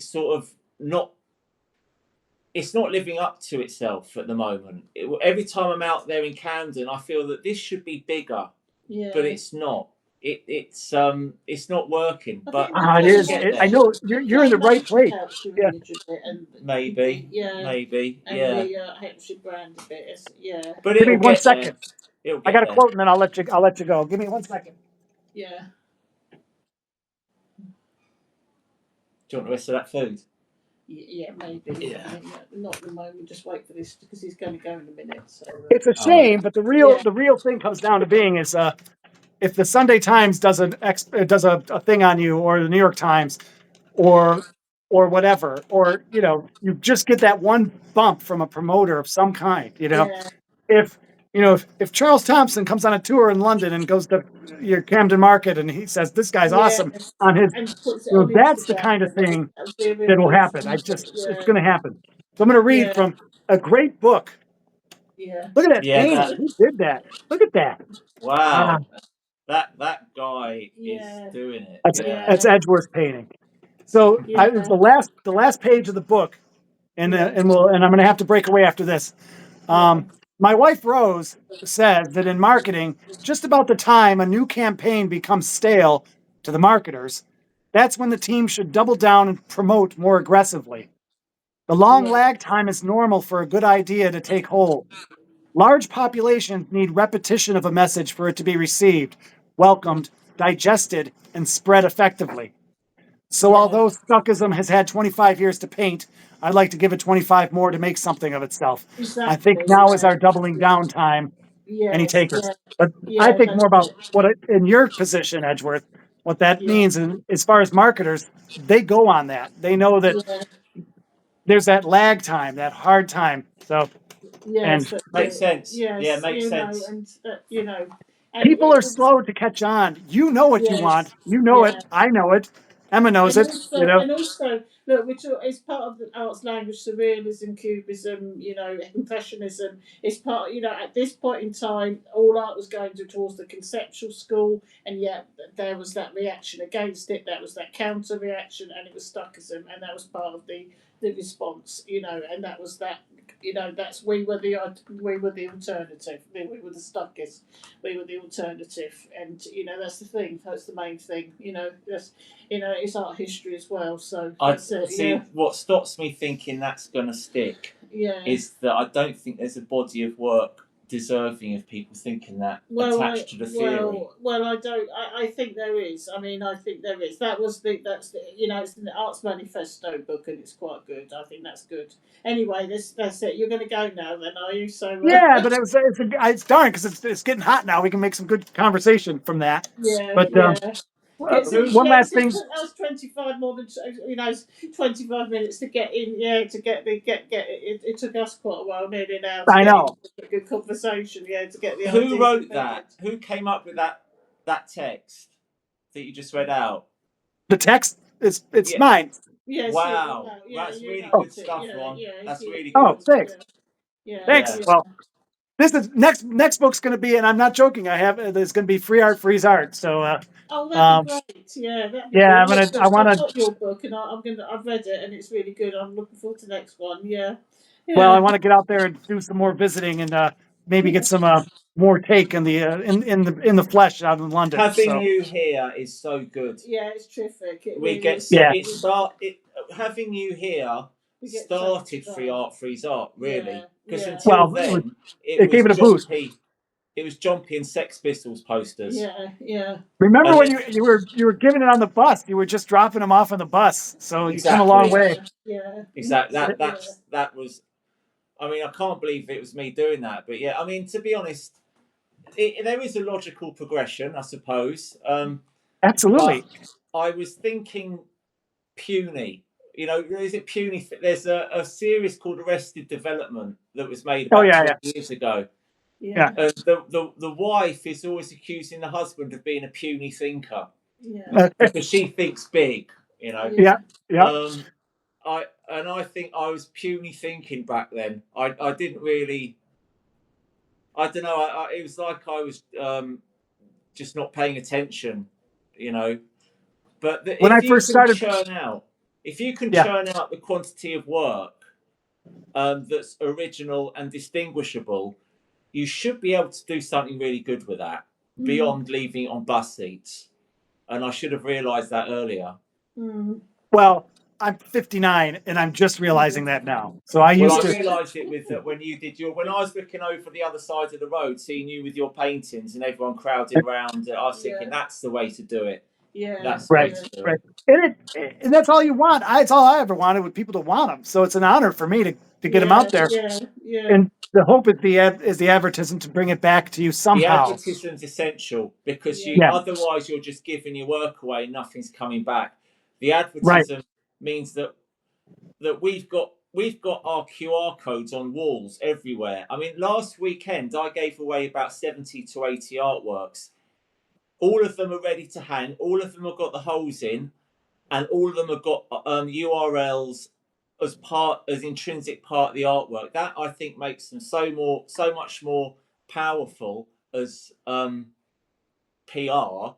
C: sort of not. It's not living up to itself at the moment. Every time I'm out there in Camden, I feel that this should be bigger,
B: yeah.
C: but it's not. It's not working.
B: I
C: But
B: think the
A: It
C: we'll
A: is.
C: get
B: playing
A: I
C: there.
A: know
B: the
A: you're in the
B: playing
A: right
B: matches
A: place.
B: helps your
A: Yeah.
B: image a bit, and
C: Maybe,
B: yeah,
C: maybe,
B: and
C: yeah.
B: the helps your brand a bit. Yeah,
C: But
A: Give me
C: it'll
A: one
C: get there.
A: second.
C: It'll
A: I
C: get
A: got a
C: there.
A: quote, and then I'll let you go. Give me 1 second.
B: yeah.
C: Do you want the rest of that food?
B: Yeah, maybe.
C: Yeah.
B: I mean, not at the moment. Just wait for this because he's going to go in a minute. So
A: It's a
C: Oh,
A: shame,
C: okay.
A: but
B: yeah,
A: the real thing comes down to being is if the Sunday Times does a thing on you, or the New York Times, or whatever, or you just get that one bump from a promoter of some kind.
B: yeah,
A: If if Charles Thompson comes on a tour in London and goes to your Camden Market and he says this guy's
B: yeah,
A: awesome on his,
B: and puts it on
A: that's the
B: Instagram.
A: kind of thing
B: That would be a real
A: that will
B: boost,
A: happen.
B: wouldn't it?
A: It's
B: Yeah,
A: going to happen. So I'm going to read
B: yeah,
A: from a great book.
B: yeah,
A: Look at that
C: Yeah,
A: painting.
C: that
A: Who did that? Look at that. Ah,
C: wow. That guy is
B: yeah,
C: doing it.
B: yeah,
A: that's Edgeworth's painting. So it's
B: yeah,
A: the last page of the book, and
B: yeah,
A: and I'm going to have to break away after this.
B: yeah,
A: My wife Rose says that in marketing, just about the time a new campaign becomes stale to the marketers, that's when the team should double down and promote more aggressively. The long
B: Yeah.
A: lag time is normal for a good idea to take hold. Large populations need repetition of a message for it to be received, welcomed, digested, and spread effectively. So,
B: Yeah.
A: although Stuckism has had 25 years to paint, I'd like to give it 25 more to make something of itself. I think
B: Exactly.
A: now is
B: Yeah.
A: our doubling down time. Any
B: Yes.
A: takers?
B: Yeah.
A: But I
B: Yeah.
A: think more
B: That's
A: about
B: it.
A: what, in your position, Edgeworth, what that
B: Yeah.
A: means. And as far as marketers, they go on that. They know that
B: Yeah.
A: there's that lag time, that hard time. So,
B: Yes.
A: and
B: That's
C: Makes
B: it.
C: sense. Yeah,
B: Yes.
C: makes sense.
B: And and
A: people are
B: it's
A: slow to catch on. You know what you want.
B: yes.
A: You know
B: Yeah.
A: it. I know it. Emma knows it. You know.
B: And also, look, which is part of the arts language, surrealism, cubism, impressionism. It's part, at this point in time, all art was going towards the conceptual school, and yet there was that reaction against it. There was that counter reaction, and it was Stuckism, and that was part of the response, and that was that. That's we were the alternative. We were the Stuckists. We were the alternative, and that's the thing. That's the main thing. That's it's art history as well. So
C: I
B: that's it.
C: see. What stops me thinking that's going to stick
B: Yeah.
C: is that I don't think there's a body of work deserving of people thinking that attached to the theory.
B: I don't. I think there is. I mean, I think there is. That's the. It's the Arts Manifesto book, and it's quite good. I think that's good. Anyway, that's it. You're going to go now, then, are you? So.
A: Yeah, but it's darn because it's getting hot now. We can make some good conversation from that.
B: Yeah.
A: But
B: Yeah.
C: Who?
A: one last
B: It
A: thing.
B: took us 25 more than 25 minutes to get in. Yeah, to get the get it took us quite a while, nearly an hour to
A: I
B: get into
A: know
B: a good conversation. Yeah, to get the
C: Who
B: ideas
C: wrote
B: embedded.
C: that? Who came up with that text that you just read out?
A: the text. It's
C: Yeah.
A: mine.
B: Yes, yeah,
C: Wow,
B: yeah,
C: that's
B: you
C: really
B: wrote
C: good
B: it.
C: stuff,
B: Yeah,
C: Ron.
B: yeah,
C: That's really
A: Oh,
C: good.
A: thanks.
B: Yeah,
A: Thanks.
C: Yeah.
B: yeah,
A: Well, this is next book's going to be, and I'm not joking. I have there's going to be free art, freeze art. So,
B: Oh, that'd be
A: um,
B: great. Yeah, that'd be
A: yeah,
B: good.
A: I'm gonna. I want
B: I've
A: to.
B: got your book, and I've read it, and it's really good. I'm looking forward to the next one. Yeah,
A: Well, I
B: yeah,
A: want to get out there and do some more visiting and maybe get some more take in the in the flesh out in London.
C: Having
A: So,
C: you here is so good.
B: yeah. It's terrific. It
C: We
B: really
C: get
B: is.
C: so
A: yeah.
C: it start it having you here
B: We get so much
C: started free
B: fun.
C: art freeze art
B: Yeah,
C: really because
B: yeah,
C: until
A: Well,
C: then
A: it gave it a boost.
C: it was Jumpy and Sex Pistols posters
B: yeah, yeah,
A: Remember
C: and
A: when
C: then
A: you were giving it on the bus? You were just dropping them off on the bus. So you come a long
C: exactly
A: way.
B: yeah.
C: exactly
B: So, yeah,
C: that was I mean I can't believe it was me doing that but yeah I mean to be honest there is a logical progression I suppose
A: Absolutely.
C: but I was thinking puny. Is it puny? There's a series called Arrested Development that was made
A: Oh
C: about
A: yeah,
C: 20
A: yeah,
C: years ago.
A: yeah.
B: yeah,
C: And the wife is always accusing the husband of being a puny thinker
B: yeah,
C: because she thinks big, you know.
A: Yeah,
B: yeah,
A: yeah.
C: Um, I think I was puny thinking back then. I didn't really. I don't know. It was like I was just not paying attention, you know. But
A: When I
C: if you
A: first
C: can
A: started,
C: churn out, if you can
A: yeah,
C: churn out the quantity of work that's original and distinguishable, you should be able to do something really good with that
B: mm,
C: beyond leaving it on bus seats. And I should have realised that earlier.
B: mm,
A: well, I'm 59 and I'm just realizing that now. So I
C: Well,
A: used
C: I
A: to,
C: realised it with when you did your. When I was looking over the other side of the road, seeing you with your paintings and everyone crowded around, I was thinking
B: yeah,
C: that's the way to do it.
B: yeah,
C: That's the way
A: right,
B: yeah,
C: to do
A: right.
C: it.
A: And that's all you want. It's all I ever wanted with people to want them. So it's an honor for me to get them
B: yeah,
A: out there.
B: yeah, yeah,
A: And the hope is the advertisement to bring it back to you
C: The
A: somehow.
C: advertisement's essential because
B: yeah,
C: you
A: Yeah,
C: otherwise you're just giving your work away and nothing's coming back. The
A: right.
C: advertisement means that we've got our QR codes on walls everywhere. I mean, last weekend I gave away about 70 to 80 artworks. All of them are ready to hang. All of them have got the holes in, and all of them have got URLs as intrinsic part of the artwork. That I think makes them so much more powerful as PR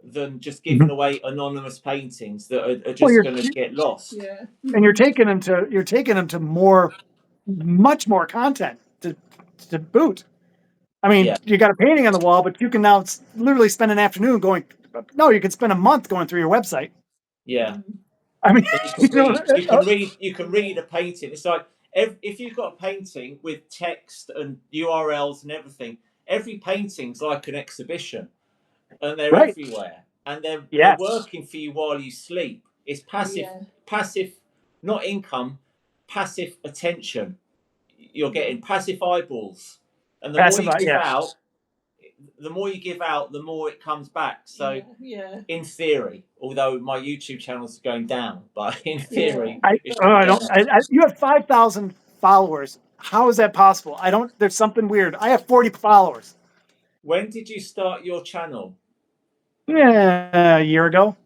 C: than just giving
A: Mhm.
C: away anonymous paintings that are
A: Well,
C: just going to get lost.
B: yeah,
A: and you're taking them to much more content to boot. I mean,
C: Yeah,
A: you got a painting on the wall, but you can now literally spend an afternoon going. No, you can spend a month going through your website.
C: Yeah.
A: I mean,
C: And you can
A: you know,
C: read. You can read a painting. It's like if you've got a painting with text and URLs and everything, every painting's like an exhibition, and they're
A: right?
C: everywhere, and they're
A: Yes,
C: working for you while you sleep. It's
B: Yeah.
C: passive, not income, passive attention. You're
B: Yeah.
C: getting passive eyeballs, and the more
A: passive.
C: you give
A: Yeah,
C: out, the more it comes back. So
B: Yeah. Yeah.
C: in theory, although my YouTube channel's going down, but in
B: Yeah.
C: theory,
A: I.
C: it
A: Oh,
C: should be
A: I
C: going
A: don't.
C: up.
A: You have 5,000 followers. How is that possible? I don't. There's something weird. I have 40 followers.
C: When did you start your channel?
A: Yeah, a year ago.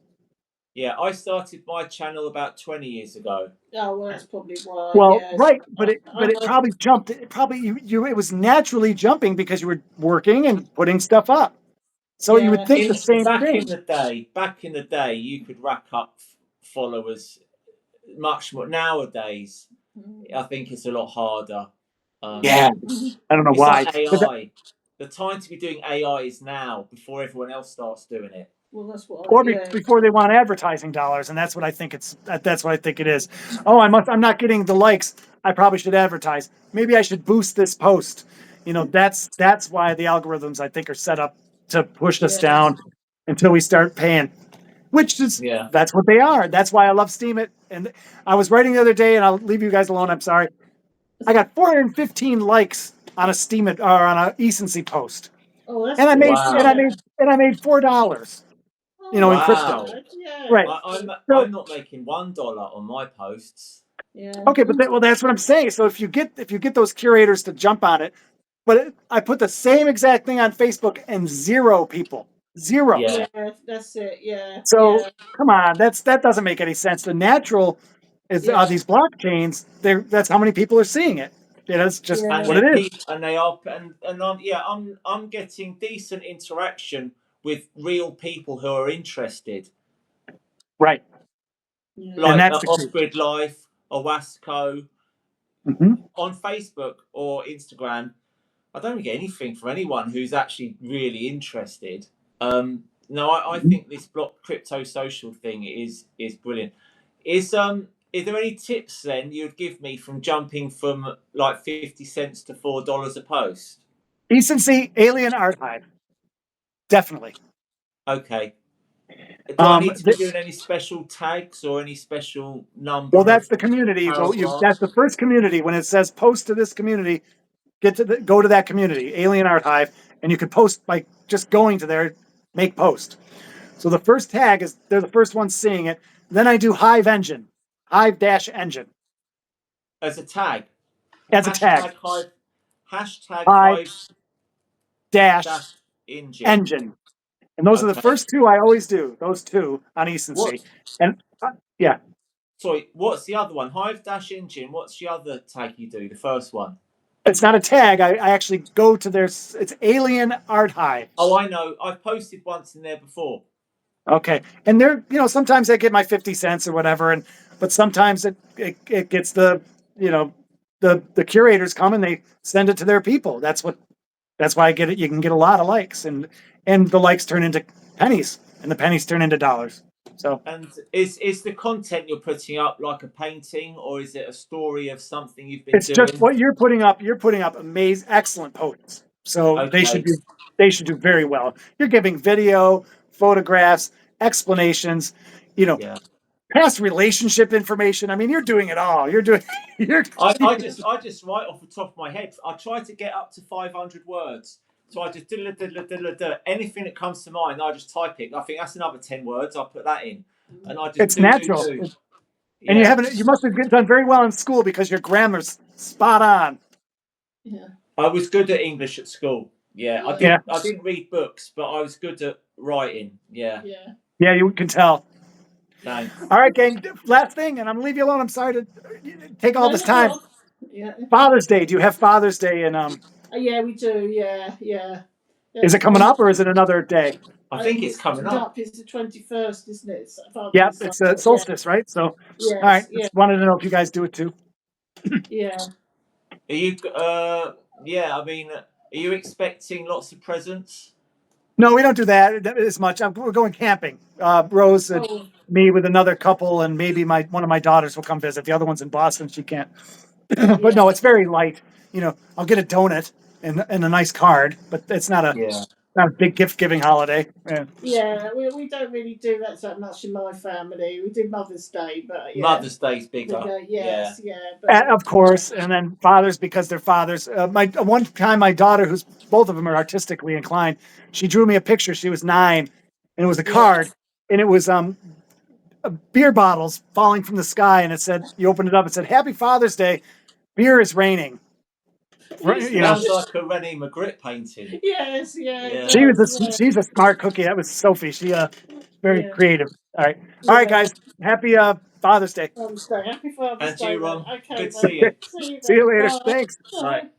C: Yeah, I started my channel about 20 years ago.
B: Oh, well, that's probably why.
A: Well,
B: Yes.
A: right, but it probably jumped. It probably it was naturally jumping because you were working and putting stuff up. So you would
B: Yeah.
A: think the
C: In
A: same thing.
C: back in the day, you could rack up followers much more. Nowadays, I think it's a lot harder.
A: Yeah, I don't know
C: It's
A: why.
C: like
A: But
C: AI. The time to be doing AI is now, before everyone else starts doing it.
B: Well, that's what I.
A: or
B: Yeah.
A: before they want advertising dollars, and that's what I think that's what I think it is. Oh, I'm not getting the likes. I probably should advertise. Maybe I should boost this post. That's why the algorithms I think are set up to push us
B: Yeah.
A: down until we start paying. Which is
C: Yeah.
A: That's what they are. That's why I love Steam It. And I was writing the other day, and I'll leave you guys alone. I'm sorry. I got 415 likes on a Steam It or on a Ecency post,
B: Oh, that's
A: and I
B: good.
A: made and I
C: Wow.
B: Yeah.
A: made and I made $4.
B: Oh,
A: In
B: that's not
A: crypto.
C: Wow.
B: bad. Yeah.
A: Right.
B: Good.
A: So
C: I'm not making $1 on my posts.
B: Yeah.
A: okay, well, that's what I'm saying. So if you get those curators to jump on it, but I put the same exact thing on Facebook and zero people, zero.
C: Yeah.
B: Yeah. That's it. Yeah.
A: So
B: Yeah.
A: come on, that doesn't make any sense. The natural is
B: Yeah.
A: these blockchains. That's how many people are seeing it. That's just
B: Yeah.
C: And
A: what it
C: they're
A: is.
C: people, and they are, and I'm getting decent interaction with real people who are interested,
A: Right,
B: Yeah.
A: and
C: like
A: that's the
C: Off
A: key.
C: Grid Life or Wasco
A: Hmm.
C: on Facebook or Instagram. I don't get anything from anyone who's actually really interested. No, I think this block crypto social thing is brilliant. Is there any tips then you'd give me from jumping from like 50 cents to $4 a post?
A: Decency, Alien Archive, definitely.
C: Okay. Do I need to be
A: The,
C: doing any special tags or any special
A: well,
C: number
A: that's
C: of
A: the community. That's
C: paragraphs?
A: the first community. When it says post to this community, go to that community, Alien Archive, and you can post by just going to there, make post. So the first tag is they're the first ones seeing it. Then I do Hive dash engine
C: As a tag.
A: as a tag.
C: Hashtag hive hashtag
A: Hive
C: hive
A: dash
C: dash engine.
A: engine, and those are the
C: Okay.
A: first two I always do. Those two on Ecency,
C: What
A: and yeah,
C: sorry, what's the other one? Hive dash engine. What's the other tag you do? The first one.
A: it's not a tag. I actually go to their. It's Alien Archive.
C: Oh, I know. I've posted once in there before.
A: Okay, and they're sometimes I get my 50 cents or whatever, but sometimes it gets the curators come and they send it to their people. That's why I get it. You can get a lot of likes, and the likes turn into pennies, and the pennies turn into dollars. So
C: And is the content you're putting up like a painting, or is it a story of something you've been
A: it's just
C: doing?
A: what you're putting up. You're putting up amazing, excellent posts. So
C: Okay.
A: they should do very well. You're giving video, photographs, explanations, you know,
C: Yeah.
A: past relationship information. I mean, you're doing it all. You're doing you're
C: I just write off the top of my head. I try to get up to 500 words. So I just anything that comes to mind. I just type it. I think that's another 10 words. I put that in, and I just
A: it's
C: do
A: natural.
C: do.
A: And
C: Yeah.
A: you must have done very well in school because your grammar's spot on.
B: Yeah.
C: I was good at English at school. Yeah, I
B: Yeah.
A: Yeah.
C: didn't read books, but I was good at writing. Yeah,
B: Yeah.
A: Yeah, you can tell.
C: thanks.
A: All right, gang. Last thing, and I'm gonna leave you alone. I'm sorry to take all
B: No,
A: this
B: no, go
A: time.
B: on. Yeah.
A: Father's Day. Do you have Father's Day? And
B: Yeah, we do. Yeah. Yeah.
A: is it coming up or is it another day?
C: I
B: I
C: think
B: think
C: it's
B: it's
C: coming
B: coming
C: up.
B: up. It's the 21st, isn't it?
A: Yep,
B: Father's
A: it's
B: Sunday.
A: a
B: Yeah.
A: solstice, right? So, all right.
B: Yes. Yeah.
A: Just wanted to know if you guys do it too.
B: Yeah.
C: Are you? Yeah. I mean, are you expecting lots of presents?
A: No, we don't do that as much. We're going camping. Rose,
B: Oh.
A: me with another couple, and maybe one of my daughters will come visit. The other one's in Boston; she can't. But no, it's very light. I'll get a donut and a nice card, but it's not a
C: Yeah.
A: big gift giving holiday. Yeah.
B: Yeah, we don't really do that so much in my family. We do Mother's Day, but yeah.
C: Mother's Day's bigger.
B: Yes, yeah. But,
A: Of course, and then fathers because they're fathers. One time, my daughter, who's both of them are artistically inclined, she drew me a picture. She was 9, and it was a card, and it was beer bottles falling from the sky, and it said, you opened it up, it said, "Happy Father's Day. Beer is raining."
C: Sounds like a Rennie Magritte painting.
B: Yes, yeah.
A: She's a smart cookie. That was Sophie. She very creative. All right, guys. Happy Father's Day.
B: Father's Day. Happy Father's
C: And
B: Day.
C: you, Ron.
B: Okay,
C: Good to see you.
B: See you,
A: See you later.
B: Bye.
A: Thanks.
C: Right.